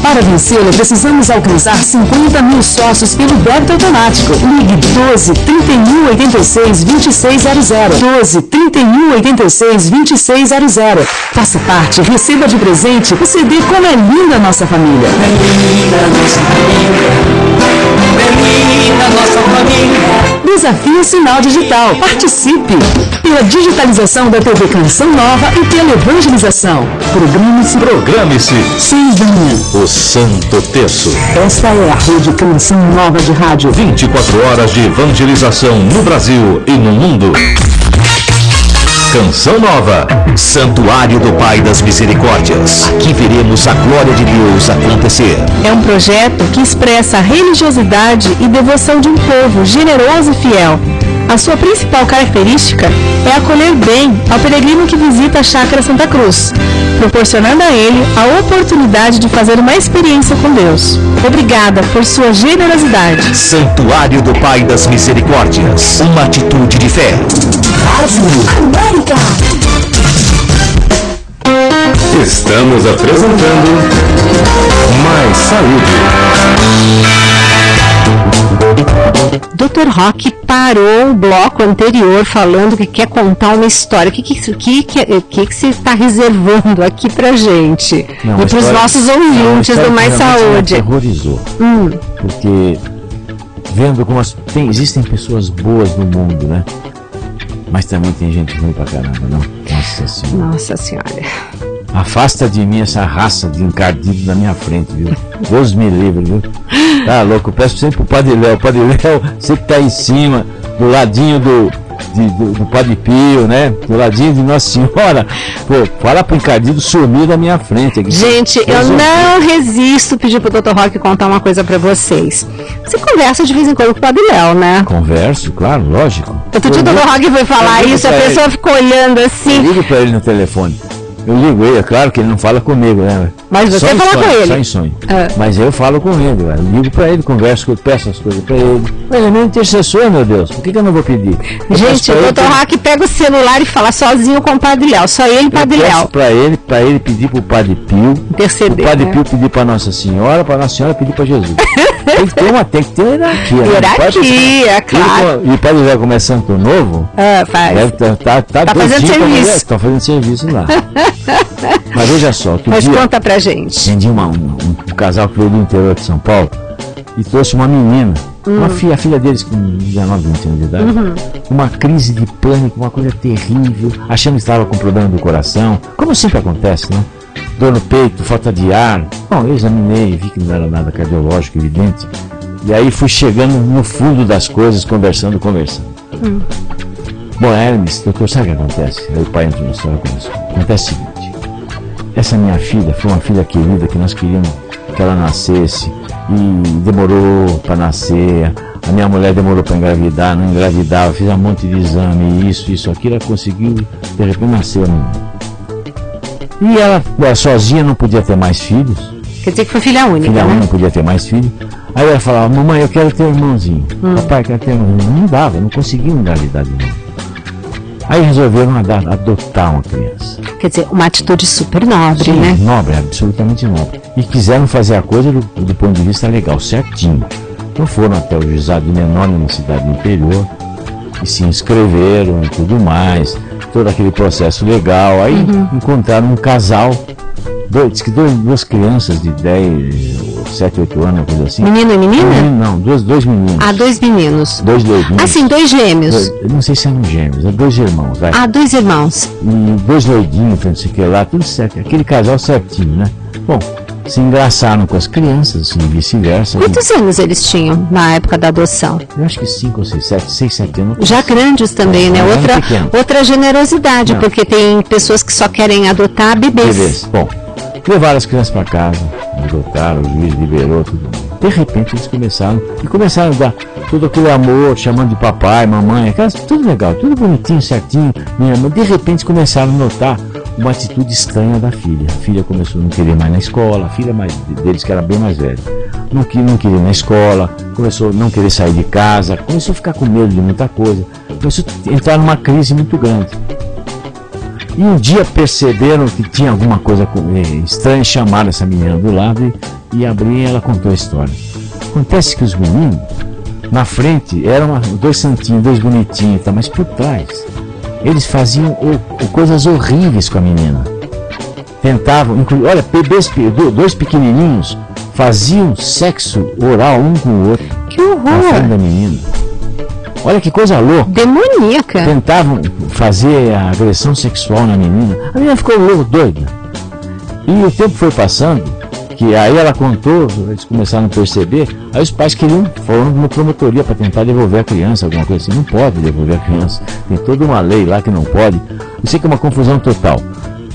Para vencê-lo, precisamos alcançar 50 mil sócios pelo débito automático. Ligue 12 31 86 2600. 12 31 86 2600. Faça parte, receba de presente o CD Como é Linda a Nossa Família. É linda nossa família. É linda nossa família. Desafio Sinal Digital. Participe! Pela digitalização da TV Canção Nova e pela evangelização. Programe-se. Sim, venha. O Santo Terço. Esta é a Rede Canção Nova de Rádio. 24 horas de evangelização no Brasil e no mundo. Canção Nova. Santuário do Pai das Misericórdias. Aqui veremos a glória de Deus acontecer. É um projeto que expressa a religiosidade e devoção de um povo generoso e fiel. A sua principal característica é acolher bem ao peregrino que visita a Chácara Santa Cruz, proporcionando a ele a oportunidade de fazer uma experiência com Deus. Obrigada por sua generosidade. Santuário do Pai das Misericórdias. Uma atitude de fé. Rádio América. Estamos apresentando Mais Saúde. Dr. Roque parou o bloco anterior falando que quer contar uma história. O que você está reservando aqui pra gente? Não, e para os nossos ouvintes do Mais Saúde? Me aterrorizou. Porque vendo como existem pessoas boas no mundo, né? Mas também tem gente ruim pra caramba, não? Nossa Senhora. Nossa Senhora. Afasta de mim essa raça de encardido da minha frente, viu? Deus me livre, viu? Tá louco, eu peço sempre pro Padre Léo. Padre Léo, você que tá aí em cima, do ladinho do Padre Pio, né? Do ladinho de Nossa Senhora. Pô, fala pro encardido sumir da minha frente aqui. Gente, eu não resisto pedir pro Dr. Roque contar uma coisa pra vocês. Você conversa de vez em quando com o Padre Léo, né? Converso, claro, lógico. Outro dia o Dr. Roque foi falar isso, a pessoa ficou olhando assim. Eu ligo pra ele no telefone. Eu ligo ele, é claro que ele não fala comigo, né? Mas você fala com ele? Só em sonho. Mas eu falo com ele, eu ligo pra ele, converso, peço as coisas pra ele. Ele é meu intercessor, meu Deus, por que eu não vou pedir? Gente, o Dr. Roque pega o celular e fala sozinho com o Padre Léo, só ele e o Padre Léo. Pra ele pedir pro Padre Pio, interceder, o Padre Pio pedir pra Nossa Senhora pedir pra Jesus. Tem que ter uma hierarquia. Hierarquia, claro. E o Padre Léo, como é santo novo, faz. Tá fazendo serviço. Está fazendo serviço lá. Mas veja só, mas conta pra gente. Vendi um casal que veio do interior de São Paulo e trouxe uma menina, a filha deles com 19, 20 anos de idade, uma crise de pânico, uma coisa terrível, achando que estava com problema do coração, como sempre acontece, né? Dor no peito, falta de ar. Bom, eu examinei, vi que não era nada cardiológico, evidente. E aí fui chegando no fundo das coisas, conversando. Bom, Hermes, doutor, sabe o que acontece? Aí o pai entrou na história com isso. Acontece o seguinte. Essa minha filha foi uma filha querida que nós queríamos que ela nascesse e demorou para nascer. A minha mulher demorou para engravidar, não engravidava, fiz um monte de exame, isso, aquilo, ela conseguiu, de repente nasceu a menina. E ela sozinha não podia ter mais filhos. Quer dizer que foi filha única, filha né? única, não podia ter mais filhos. Aí ela falava, mamãe, eu quero ter um irmãozinho. Papai, eu quero ter um irmãozinho. Não dava, não conseguia engravidar de novo. Aí resolveram adotar uma criança. Quer dizer, uma atitude super nobre, sim, né? Nobre, absolutamente nobre. E quiseram fazer a coisa do ponto de vista legal, certinho. Então foram até o juizado de menor numa cidade do interior e se inscreveram e tudo mais, todo aquele processo legal. Aí encontraram um casal duas crianças de 10, 7, 8 anos, uma coisa assim. Menino e menina? Não, dois meninos. Ah, 2 meninos. 2 loirinhos. Ah, sim, 2 gêmeos. Não sei se eram gêmeos, é 2 irmãos, vai. Ah, 2 irmãos. E 2 loirinhos, não sei o que lá, tudo certo. Aquele casal certinho, né? Bom, se engraçaram com as crianças e vice-versa. Quantos anos eles tinham na época da adoção? Eu acho que 5 ou 6, 7 anos. Já grandes também, né? Outra generosidade, Não. porque tem pessoas que só querem adotar bebês. Bom, levaram as crianças para casa, adotaram, o juiz liberou tudo. De repente eles começaram a dar todo aquele amor, chamando de papai, mamãe, aquelas, tudo legal, tudo bonitinho, certinho. Mas de repente começaram a notar uma atitude estranha da filha. A filha começou a não querer mais na escola, a filha deles, que era bem mais velha, não queria ir na escola, começou a não querer sair de casa, começou a ficar com medo de muita coisa, começou a entrar numa crise muito grande. E um dia perceberam que tinha alguma coisa estranha, chamaram essa menina do lado e abriram, e ela contou a história. Acontece que os meninos, na frente, eram 2 santinhos, 2 bonitinhos, tá, mas por trás eles faziam coisas horríveis com a menina. Tentavam, olha, bebês, 2 pequenininhos faziam sexo oral um com o outro. Que horror! Na frente da menina. Olha que coisa louca. Demoníaca. Tentavam fazer a agressão sexual na menina. A menina ficou louca, doida. E o tempo foi passando, que aí ela contou, eles começaram a perceber, aí os pais foram numa promotoria para tentar devolver a criança, alguma coisa assim. Não pode devolver a criança. Tem toda uma lei lá que não pode. Eu sei que é uma confusão total.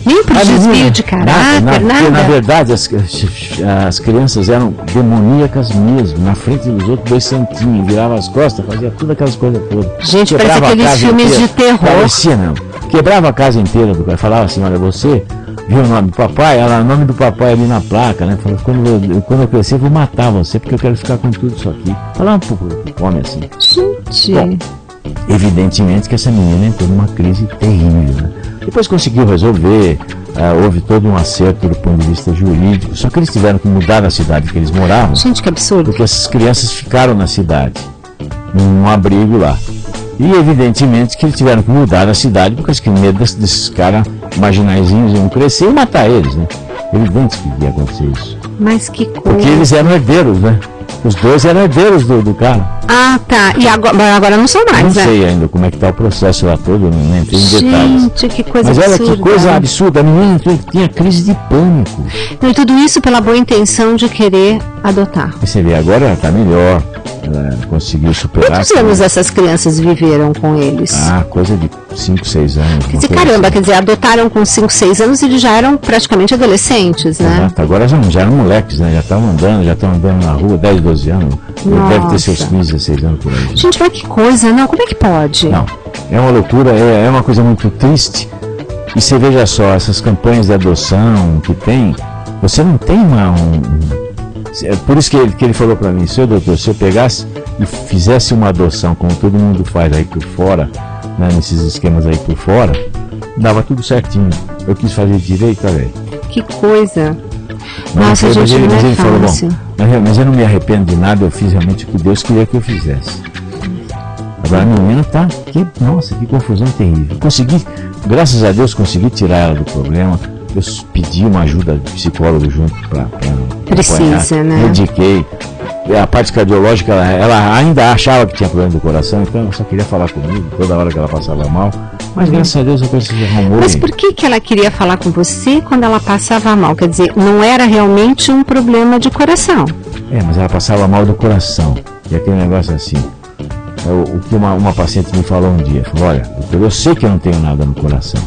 Nem por desvio de caráter, nada. Na verdade, as crianças eram demoníacas mesmo, na frente dos outros 2 santinhos, virava as costas, fazia todas aquelas coisas todas. Gente, parece aqueles filmes inteira, de terror. Parecia, não. Quebrava a casa inteira do cara, falava assim, olha, você viu o nome do papai? Ela, o nome do papai ali na placa, né? Falou, quando eu crescer, eu vou matar você, porque eu quero ficar com tudo isso aqui. Falava um pouco homem assim. Gente. Bom, evidentemente que essa menina entrou numa crise terrível, né? Depois conseguiu resolver, houve todo um acerto do ponto de vista jurídico, só que eles tiveram que mudar da cidade que eles moravam. Gente, que absurdo. Porque essas crianças ficaram na cidade, num abrigo lá. E evidentemente que eles tiveram que mudar da cidade, porque eles tinham medo desses caras marginaizinhos iam crescer e matar eles, né? Evidente que ia acontecer isso. Mas que coisa. Porque eles eram herdeiros, né? Os 2 eram herdeiros do cara. Ah, tá. E agora não são mais, não né? Não sei ainda como é que tá o processo lá todo, não entrei em detalhes. Gente, que coisa absurda. Mas olha que coisa né? absurda, a menina tinha crise de pânico. E tudo isso pela boa intenção de querer adotar. Você vê, agora ela está melhor, ela conseguiu superar. Quantos anos essas crianças viveram com eles? Ah, coisa de 5, 6 anos. Quer dizer, caramba, quer dizer, adotaram com 5, 6 anos e eles já eram praticamente adolescentes, né? Exato, agora já eram moleques, né? Já estão andando na rua, 10, 12 anos. Deve ter seus 15, 16 anos por aí. Gente, mas que coisa, não? Como é que pode? Não, é uma loucura, é uma coisa muito triste. E você veja só, essas campanhas de adoção que tem, você não tem é por isso que ele falou para mim, seu doutor, se eu pegasse e fizesse uma adoção como todo mundo faz aí por fora, né, nesses esquemas aí por fora, dava tudo certinho. Eu quis fazer direito, velho. Que coisa. Nossa, gente, ele não é falou, fácil. Bom, mas eu não me arrependo de nada, eu fiz realmente o que Deus queria que eu fizesse. Agora a menina tá, nossa, que confusão terrível. Consegui, graças a Deus, consegui tirar ela do problema. Eu pedi uma ajuda de psicólogo junto para precisa, né? Mediquei. A parte cardiológica, ela ainda achava que tinha problema do coração, então ela só queria falar comigo toda hora que ela passava mal. Mas graças a Deus eu consegui arrumar. Mas por que ela queria falar com você quando ela passava mal? Quer dizer, não era realmente um problema de coração. Mas ela passava mal do coração. E aquele negócio assim. O que uma paciente me falou um dia. Falou, olha, doutor, eu sei que eu não tenho nada no coração.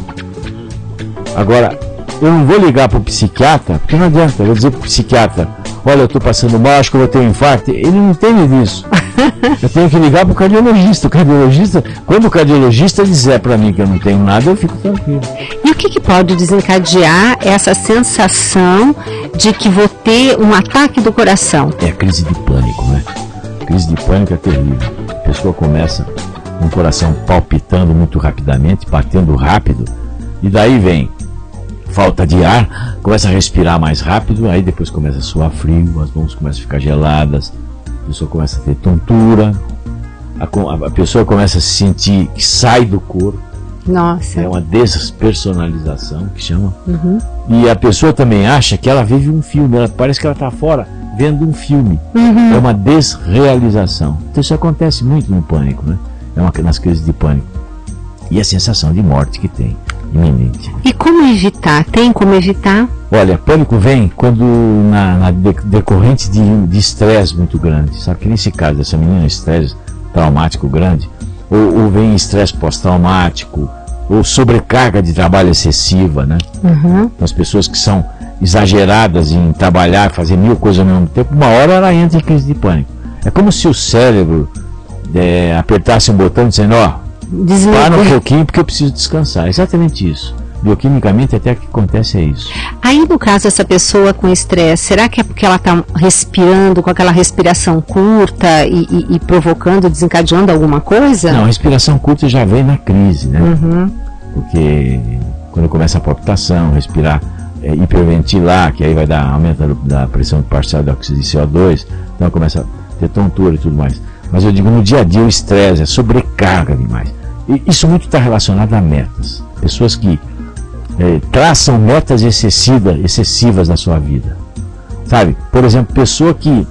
Agora, eu não vou ligar para o psiquiatra, porque não adianta. Eu vou dizer para o psiquiatra, olha, eu estou passando mal, acho que eu vou ter um infarto. Ele não entende disso. Eu tenho que ligar para o cardiologista. Quando o cardiologista disser para mim que eu não tenho nada, eu fico tranquilo. E o que pode desencadear essa sensação de que vou ter um ataque do coração? É a crise de pânico, né? A crise de pânico é terrível. A pessoa começa com o coração palpitando muito rapidamente, batendo rápido, e daí vem falta de ar, começa a respirar mais rápido, aí depois começa a suar frio, as mãos começam a ficar geladas, a pessoa começa a ter tontura, a pessoa começa a se sentir que sai do corpo, Nossa. É uma despersonalização que chama. E a pessoa também acha que ela vive um filme, parece que ela está fora vendo um filme. É uma desrealização. Então isso acontece muito no pânico, né? Nas crises de pânico. E a sensação de morte que tem, iminente. E como evitar? Tem como evitar? Olha, pânico vem quando decorrente de estresse muito grande. Sabe que nesse caso dessa menina, estresse traumático grande, ou vem estresse pós-traumático, ou sobrecarga de trabalho excessiva, né? As pessoas que são exageradas em trabalhar, fazer 1000 coisas ao mesmo tempo, uma hora ela entra em crise de pânico. É como se o cérebro apertasse um botão dizendo, para um pouquinho porque eu preciso descansar. É exatamente isso. Bioquimicamente até o que acontece é isso. Aí no caso essa pessoa com estresse, será que é porque ela está respirando com aquela respiração curta e provocando, desencadeando alguma coisa? Não, a respiração curta já vem na crise, né? Porque quando começa a palpitação, respirar, hiperventilar, que aí vai dar aumento da pressão parcial de óxido de CO2, então começa a ter tontura e tudo mais. Mas eu digo, no dia a dia o estresse, a sobrecarga demais. E isso muito está relacionado a metas. Pessoas que traçam metas excessivas na sua vida. Sabe? Por exemplo, pessoa que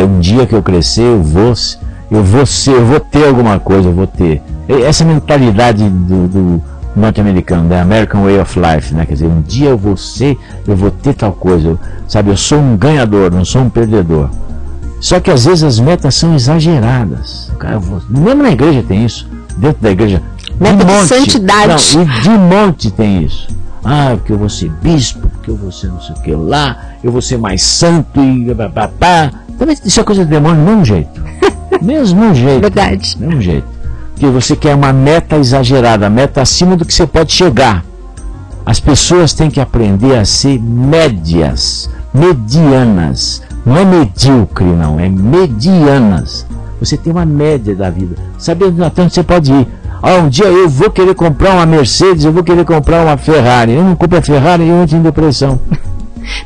um dia que eu crescer eu vou ter alguma coisa, eu vou ter. Essa mentalidade do norte-americano, da American Way of Life, né? Quer dizer, um dia eu vou ter tal coisa. Sabe? Eu sou um ganhador, não sou um perdedor. Só que às vezes as metas são exageradas. Cara, mesmo na igreja tem isso. Dentro da igreja, meta de santidade. Não, e de monte tem isso. Porque eu vou ser bispo, porque eu vou ser não sei o que lá, eu vou ser mais santo e papapá. Também isso é coisa de demônio, do mesmo jeito. Mesmo jeito. Verdade. Mesmo jeito. Porque você quer uma meta exagerada, meta acima do que você pode chegar. As pessoas têm que aprender a ser médias, medianas. Não é medíocre, não, é medianas. Você tem uma média da vida, sabendo até onde você pode ir. Um dia eu vou querer comprar uma Mercedes, eu vou querer comprar uma Ferrari. Eu não compro a Ferrari e eu entro em depressão.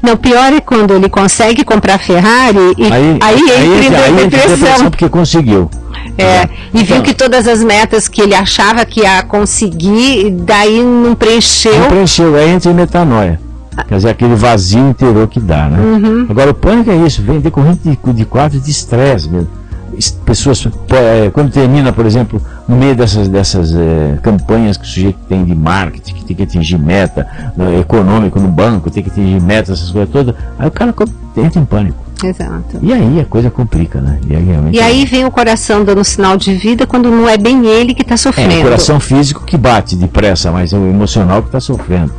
Não, pior é quando ele consegue comprar a Ferrari e aí entra em depressão porque conseguiu. E viu que todas as metas que ele achava que ia conseguir, daí não preencheu. Não preencheu, aí entra em metanoia. Quer dizer, aquele vazio interior que dá, né? Agora o pânico é isso, vem decorrente de quadros de estresse mesmo. Pessoas, quando termina, por exemplo, no meio dessas campanhas que o sujeito tem de marketing, que tem que atingir meta econômico no banco, tem que atingir meta, essas coisas todas, aí o cara entra em pânico. Exato. E aí a coisa complica, né? E aí vem o coração dando sinal de vida quando não é bem ele que está sofrendo. É o coração físico que bate depressa, mas é o emocional que está sofrendo.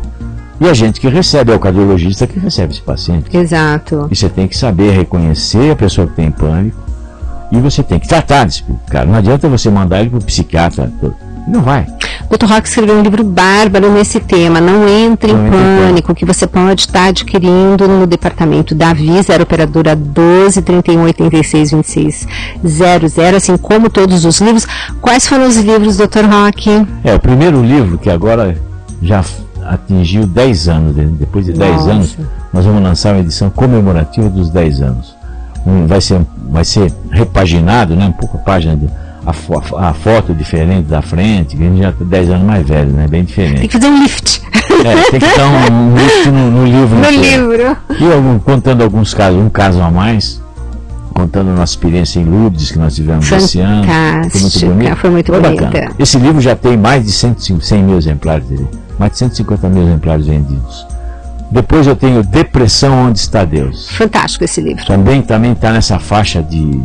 E a gente que recebe, é o cardiologista que recebe esse paciente. Exato. E você tem que saber reconhecer a pessoa que tem pânico e você tem que tratar desse cara. Não adianta você mandar ele para o psiquiatra. Não vai. Dr. Roque escreveu um livro bárbaro nesse tema, Não Entre em Pânico, que você pode estar adquirindo no departamento da Avi, 0 operadora 12 31 86 26 00, assim como todos os livros. Quais foram os livros, Dr. Roque? O primeiro livro, que agora já atingiu 10 anos, depois de 10 anos, nós vamos lançar uma edição comemorativa dos 10 anos. Vai ser repaginado, né, um pouco a página, a foto diferente da frente, que a gente já está 10 anos mais velho, né, bem diferente. Tem que fazer um lift. Tem que dar um lift no livro. No livro. E contando alguns casos, um caso a mais, contando a nossa experiência em Lourdes que nós tivemos esse ano. Foi muito bonita. Bacana. Esse livro já tem mais de 100 mil exemplares dele. Mais de 150 mil exemplares vendidos. Depois eu tenho Depressão, Onde Está Deus. Fantástico esse livro. Também está nessa faixa de...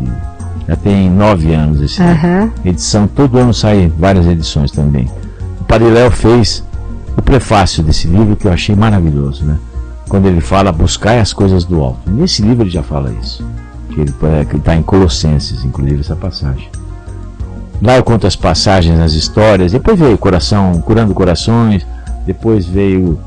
Já tem 9 anos esse livro. Edição, todo ano sai várias edições também. O Padre Léo fez o prefácio desse livro, que eu achei maravilhoso, né? Quando ele fala, buscai as coisas do alto. Nesse livro ele já fala isso. Que ele está em Colossenses, inclusive, essa passagem. Lá eu conto as passagens, as histórias. Depois veio Curando Corações. Depois veio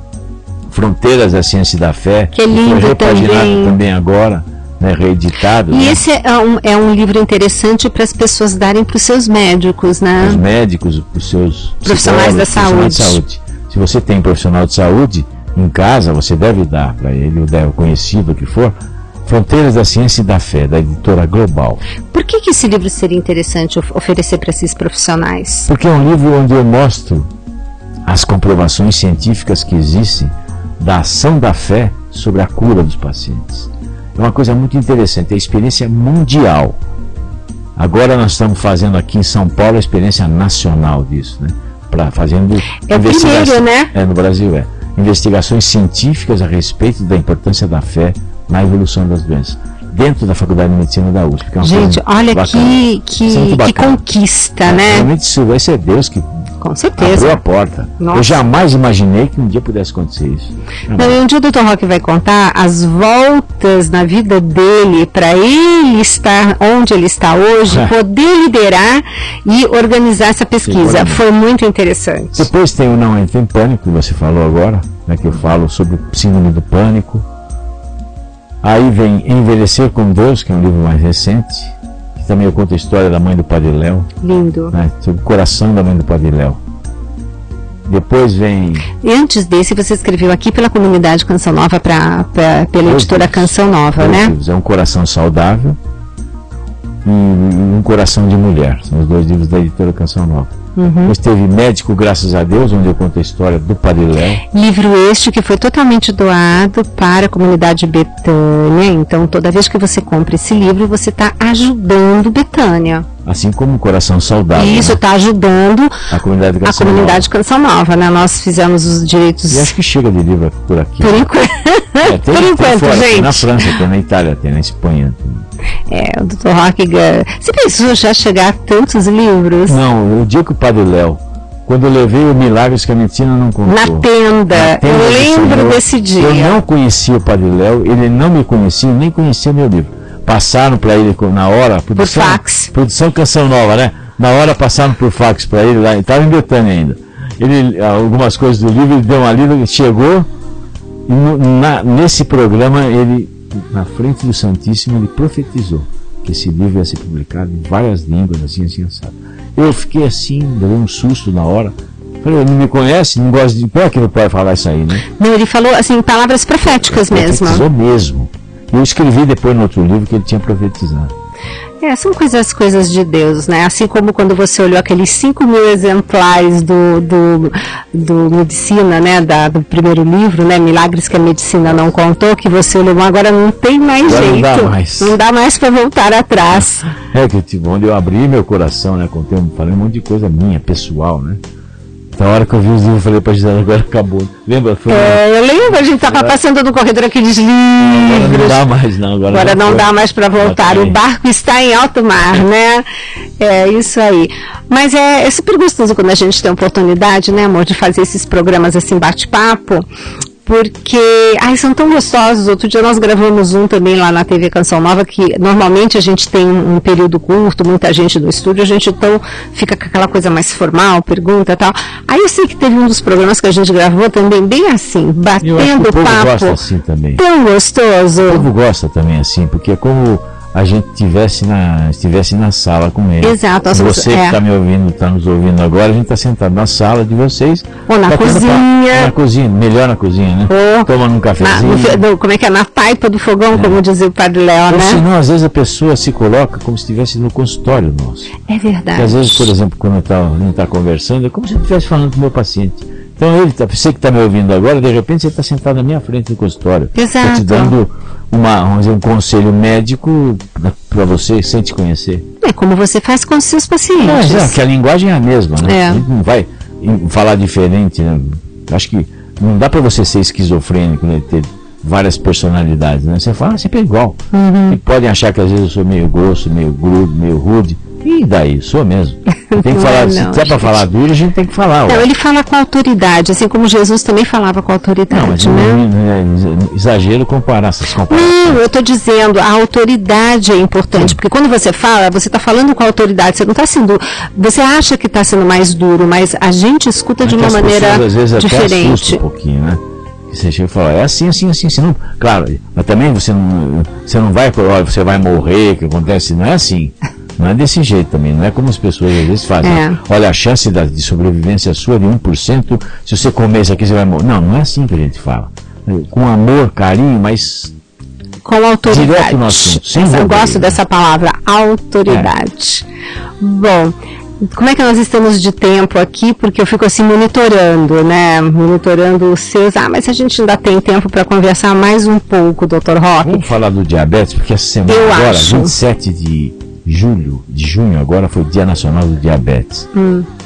Fronteiras da Ciência e da Fé, que é lindo, foi repaginado também agora, né, reeditado. E esse é um livro interessante para as pessoas darem para os seus médicos, né? Os médicos, os seus profissionais da saúde. Se você tem um profissional de saúde em casa, você deve dar para ele, o conhecido que for, Fronteiras da Ciência e da Fé, da editora Global. Por que esse livro seria interessante oferecer para esses profissionais? Porque é um livro onde eu mostro as comprovações científicas que existem da ação da fé sobre a cura dos pacientes. É uma coisa muito interessante, é a experiência mundial. Agora nós estamos fazendo aqui em São Paulo a experiência nacional disso, né? Fazendo é o primeiro, né? No Brasil investigações científicas a respeito da importância da fé na evolução das doenças, dentro da Faculdade de Medicina da USP. Que é uma gente, olha que conquista, né? Realmente isso vai ser Deus que com certeza abriu a porta. Nossa. Eu jamais imaginei que um dia pudesse acontecer isso. Não, e um dia o Dr. Roque vai contar as voltas na vida dele para ele estar onde ele está hoje, poder liderar e organizar essa pesquisa. Foi muito interessante. Depois tem o Não Entre em Pânico, que você falou agora, né, que eu falo sobre o síndrome do pânico. Aí vem Envelhecer com Deus, que é um livro mais recente, que também eu conto a história da mãe do Padre Léo. Lindo. Né, sobre o coração da mãe do Padre Léo. Depois vem... E antes desse, você escreveu aqui pela Comunidade Canção Nova, pela editora Canção Nova, né? Livros. É Um Coração Saudável e Um Coração de Mulher. São os 2 livros da editora Canção Nova. Depois teve Médico Graças a Deus, onde eu conto a história do Padre Léo. Livro este que foi totalmente doado para a comunidade Betânia. Então, toda vez que você compra esse livro, você está ajudando Betânia. Assim como o Coração Saudável. Isso está ajudando a comunidade Canção Nova, né? Nós fizemos os direitos. E acho que chega de livro por aqui. Por enquanto, tem, por enquanto, fora, gente. Tem na França, tem na Itália, tem na Espanha. O Dr. Roque. Você pensou já chegar a tantos livros? Não, o dia que o Padre Léo, quando eu levei o Milagres que a Medicina não contou. Na tenda eu lembro desse dia. Eu não conhecia o Padre Léo, ele não me conhecia, nem conhecia meu livro. Passaram para ele na hora, por fax. Produção Canção Nova, né? Na hora passaram por fax para ele lá, ele estava em Betânia ainda. Ele, algumas coisas do livro, ele deu uma lida, chegou e nesse programa ele, na frente do Santíssimo, ele profetizou que esse livro ia ser publicado em várias línguas, assim, assado. Eu fiquei assim, deu um susto na hora. Falei, ele não me conhece, não gosta de... Como é que ele pode falar isso aí, né? Não, ele falou, assim, palavras proféticas mesmo. Profetizou mesmo. Eu escrevi depois no outro livro que ele tinha profetizado. São coisas de Deus, né? Assim como quando você olhou aqueles 5.000 exemplares do Medicina, né? Do primeiro livro, né? Milagres que a Medicina não contou, que você olhou, agora não tem mais agora jeito. Não dá mais. Não dá mais para voltar atrás. Onde eu abri meu coração, né? Falei um monte de coisa minha, pessoal, né? Na hora que eu vi os livros, eu falei pra Gisela, agora acabou. Lembra? Eu lembro, a gente estava passando no corredor aqueles livros. Agora não dá mais, não. Agora não dá mais para voltar. O barco está em alto mar, né? É isso aí. Mas é super gostoso quando a gente tem a oportunidade, né, amor, de fazer esses programas assim, bate-papo. Porque, são tão gostosos. Outro dia nós gravamos um também lá na TV Canção Nova, que normalmente a gente tem um período curto, muita gente no estúdio, a gente então fica com aquela coisa mais formal, pergunta e tal. Aí eu sei que teve um dos programas que a gente gravou também, bem assim, batendo o povo papo. Gosta assim também. Tão gostoso. O povo gosta também assim, porque é como a gente estivesse na sala com ele. Exato. Você que está me ouvindo, está nos ouvindo agora, a gente está sentado na sala de vocês. Ou na cozinha. Na cozinha, melhor na cozinha, né? Tomando um cafezinho. Como é que é? Na taipa do fogão, como dizia o Padre Léo, né? Senão, às vezes a pessoa se coloca como se estivesse no consultório nosso. É verdade. Porque, às vezes, por exemplo, quando a gente está conversando, é como se eu estivesse falando com o meu paciente. Então, você que está me ouvindo agora, de repente você está sentado na minha frente no consultório. Exato. Está te dando um conselho médico para você, sem te conhecer. É como você faz com os seus pacientes. Que a linguagem é a mesma, né? A gente não vai falar diferente, né? Acho que não dá para você ser esquizofrênico, né? Ter várias personalidades, né? Você fala sempre igual. E podem achar que às vezes eu sou meio grosso, meio grudo, meio rude. E daí? Sou mesmo. Tem que falar, se é para falar duro, a gente tem que falar. Não, ele fala com autoridade, assim como Jesus também falava com autoridade. Não, mas é exagero comparar essas comparações. Não, eu estou dizendo, a autoridade é importante, porque quando você fala, você está falando com autoridade, você não está sendo, você acha que está sendo mais duro, mas a gente escuta de uma maneira pessoas, às vezes, diferente. Até assusta um pouquinho, né? Você chega e fala, é assim, senão, claro, mas também você não vai, você vai morrer, que acontece, não é assim. Não é desse jeito também, não é como as pessoas às vezes fazem. Olha, a chance de sobrevivência sua é de 1%, se você comer isso aqui você vai morrer. Não é assim que a gente fala. Com amor, carinho, mas com autoridade. Direto no assunto, sem Eu rodeio, gosto né? dessa palavra, autoridade. Bom, como é que nós estamos de tempo aqui? Porque eu fico assim monitorando, né? Monitorando os seus. Mas a gente ainda tem tempo para conversar mais um pouco, Dr. Roque. Vamos falar do diabetes, porque essa semana Eu agora, acho. 27 de junho, agora foi o Dia Nacional do Diabetes.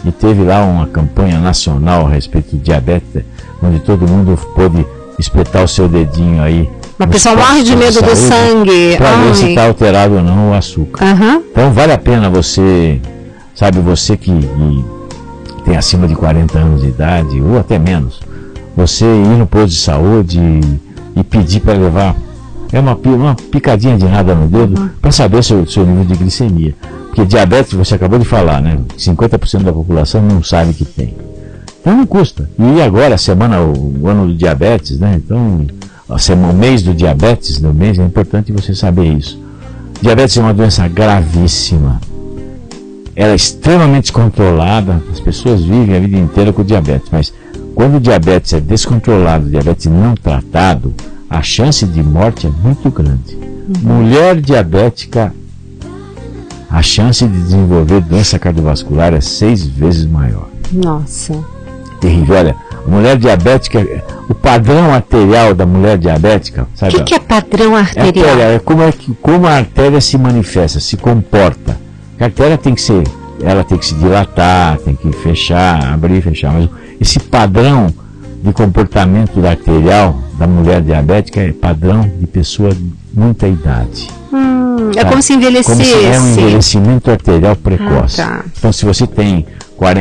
E teve lá uma campanha nacional a respeito do diabetes, onde todo mundo pôde espetar o seu dedinho aí. Mas o pessoal morre de medo do sangue. Para ver se Ai. está alterado ou não o açúcar. Aham. Então vale a pena você, sabe, você que tem acima de 40 anos de idade, ou até menos, você ir no posto de saúde e pedir para levar uma picadinha de nada no dedo para saber o seu nível de glicemia. Porque diabetes, você acabou de falar, né? 50% da população não sabe que tem. Então não custa. E agora, o ano do diabetes, né? Então, o mês do diabetes, é importante você saber isso. Diabetes é uma doença gravíssima. Ela é extremamente descontrolada. As pessoas vivem a vida inteira com diabetes, mas quando o diabetes é descontrolado, o diabetes não tratado, a chance de morte é muito grande. Mulher diabética, a chance de desenvolver doença cardiovascular é 6 vezes maior. Nossa. Terrível. Olha, mulher diabética, o padrão arterial da mulher diabética, O sabe? que é padrão arterial? É como a artéria se manifesta, se comporta. A artéria tem que se dilatar, tem que fechar, abrir e fechar. Mas esse padrão de comportamento da arterial da mulher diabética é padrão de pessoa de muita idade. É como se envelhecesse. Como se é um envelhecimento arterial precoce. Tá. Então, se você tem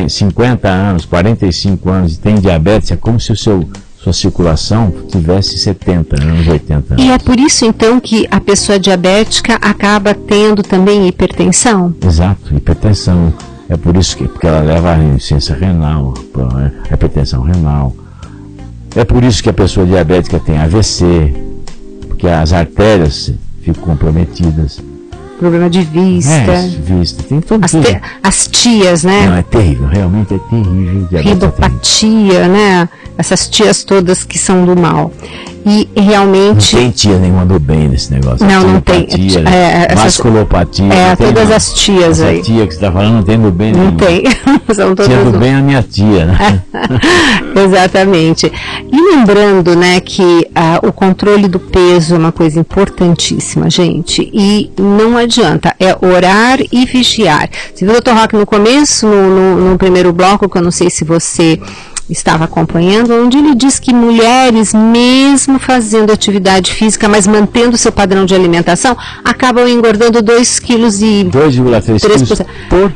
50 anos, 45 anos e tem diabetes, é como se sua circulação tivesse 70 anos, 80 anos. E é por isso, então, que a pessoa diabética acaba tendo também hipertensão? Exato, hipertensão. É por isso porque ela leva a insuficiência renal, a hipertensão renal. É por isso que a pessoa diabética tem AVC, porque as artérias ficam comprometidas. Problema de vista. Vista. Tem tudo. As tias, né? Não, é terrível, realmente é terrível. Ridopatia, né? Essas tias todas que são do mal. E realmente. Não tem tia nenhuma do bem nesse negócio. Não tem. Vasculopatia. Todas as tias aí. Essa tia que você está falando não tem do bem nenhum. Não tem. São todas tia do bem é a minha tia, né? Exatamente. E lembrando, né, que o controle do peso é uma coisa importantíssima, gente. E não adianta, é orar e vigiar. Você viu o Dr. Roque no começo, no primeiro bloco, que eu não sei se você estava acompanhando, onde ele diz que mulheres, mesmo fazendo atividade física, mas mantendo seu padrão de alimentação, acabam engordando 2,3 kg por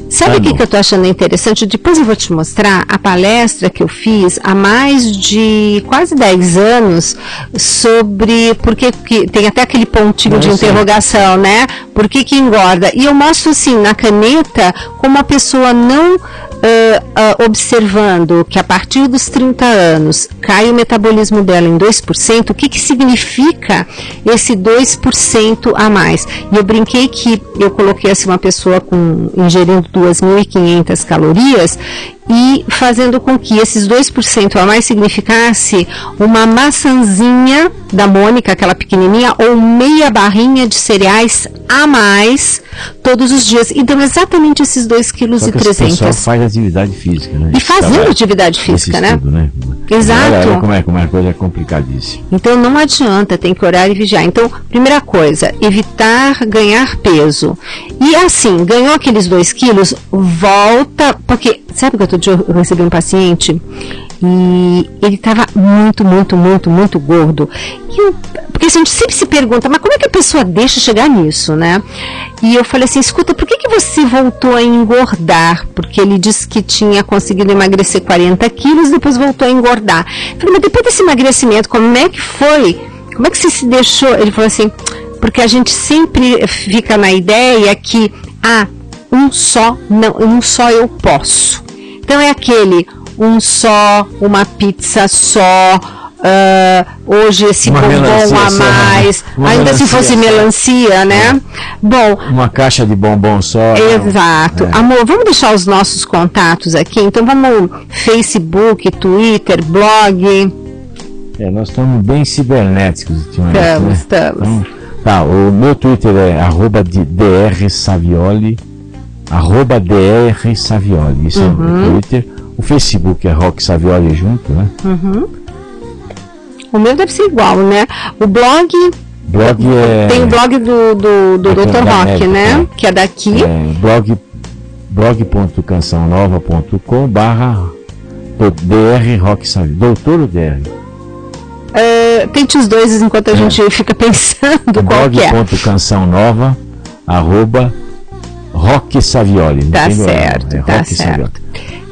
Sabe o que eu estou achando interessante? Depois eu vou te mostrar a palestra que eu fiz há mais de quase 10 anos sobre porque tem até aquele pontinho de interrogação, né? Por que engorda? E eu mostro assim na caneta como a pessoa não observando que a partir dos 30 anos cai o metabolismo dela em 2%, o que significa esse 2% a mais? E eu brinquei que eu coloquei assim uma pessoa ingerindo 2.500 calorias e fazendo com que esses 2% a mais significasse uma maçãzinha da Mônica, aquela pequenininha, ou meia barrinha de cereais a mais todos os dias. E dão exatamente esses 2,3 kg. O pessoal faz atividade física, né? E fazendo atividade física, né? Estudo, né? Exato. Olha como a coisa é complicadíssima. Então não adianta, tem que orar e vigiar. Então, primeira coisa, evitar ganhar peso. E assim, ganhou aqueles 2 quilos, volta, porque, sabe que outro dia eu recebi um paciente e ele estava muito gordo. Porque a gente sempre se pergunta, mas como é que a pessoa deixa chegar nisso, né? E eu falei assim, escuta, por que você voltou a engordar? Porque ele disse que tinha conseguido emagrecer 40 quilos, depois voltou a engordar. Eu falei, mas depois desse emagrecimento, como é que foi? Como é que você se deixou? Ele falou assim, porque a gente sempre fica na ideia que, um só eu posso. Então é aquele, um só, uma pizza só, hoje esse bombom a mais, ainda se fosse melancia, né? Bom, uma caixa de bombom só. Exato. Amor, vamos deixar os nossos contatos aqui, então vamos Facebook, Twitter, blog. Nós estamos bem cibernéticos ultimamente. Estamos. Então, tá, o meu Twitter é @drsavioli, @drsavioli, isso é o meu Twitter. O Facebook é Roque Savioli junto, né? O meu deve ser igual, né? O blog tem o blog do Dr. Roque, né? Que é daqui. blog.cançãonova.com/dr Roque Savioli, doutor DR. Tente os dois enquanto a gente fica pensando qual que é. blog.cançãonova @Roque Savioli. Tá certo, tá certo.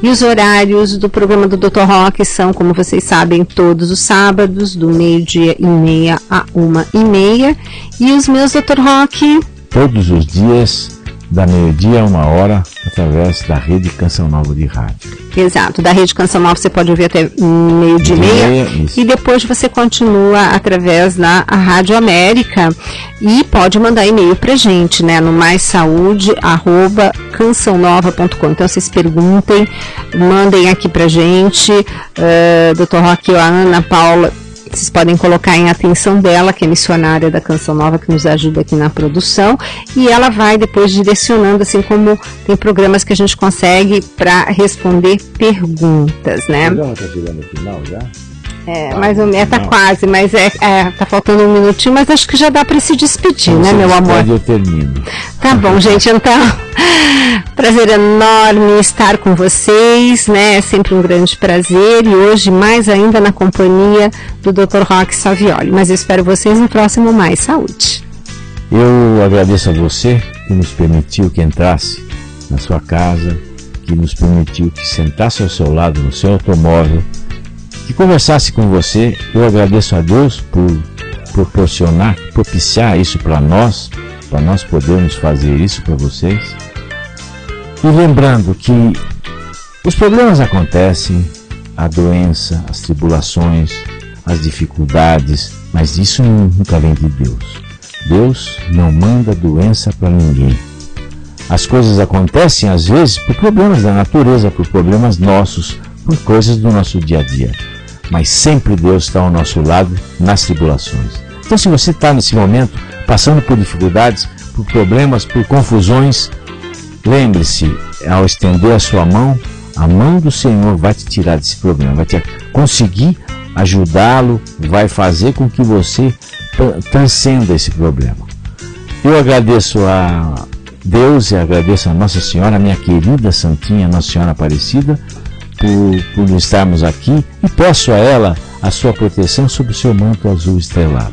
E os horários do programa do Dr. Roque são, como vocês sabem, todos os sábados, do 12:30 a 1:30. E os meus, Dr. Roque? Todos os dias, da 12:00 a 1h, através da Rede Canção Nova de Rádio. Exato, da Rede Canção Nova você pode ouvir até 12:30. E depois você continua através da Rádio América. E pode mandar e-mail pra gente, né? No maissaude@cançãonova.com. Então vocês perguntem, mandem aqui pra gente. Dr. Roque, a Ana Paula, vocês podem colocar em atenção dela, que é missionária da Canção Nova, que nos ajuda aqui na produção, e ela vai depois direcionando, assim como tem programas que a gente consegue para responder perguntas, né? O programa tá chegando no final já? Mais ou menos, tá quase, mas tá faltando um minutinho, mas acho que já dá para se despedir, né, meu amor? Eu termino. Tá bom, gente, então, prazer enorme estar com vocês, né, é sempre um grande prazer, e hoje mais ainda na companhia do Dr. Roque Savioli, mas eu espero vocês no próximo Mais Saúde. Eu agradeço a você que nos permitiu que entrasse na sua casa, que nos permitiu que sentasse ao seu lado no seu automóvel, que conversasse com você. Eu agradeço a Deus por propiciar isso para nós podermos fazer isso para vocês. E lembrando que os problemas acontecem, a doença, as tribulações, as dificuldades, mas isso nunca vem de Deus. Deus não manda doença para ninguém. As coisas acontecem às vezes por problemas da natureza, por problemas nossos, por coisas do nosso dia a dia. Mas sempre Deus está ao nosso lado nas tribulações. Então, se você está nesse momento passando por dificuldades, por problemas, por confusões, lembre-se, ao estender a sua mão, a mão do Senhor vai te tirar desse problema, vai te conseguir ajudá-lo, vai fazer com que você transcenda esse problema. Eu agradeço a Deus e agradeço a Nossa Senhora, a minha querida Santinha Nossa Senhora Aparecida, por estarmos aqui, e peço a ela a sua proteção sobre o seu manto azul estrelado.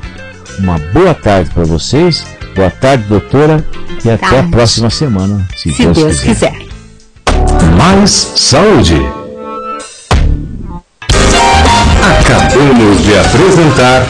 Uma boa tarde para vocês, boa tarde, doutora, e até a próxima semana, se Deus quiser. Mais Saúde. Acabamos de apresentar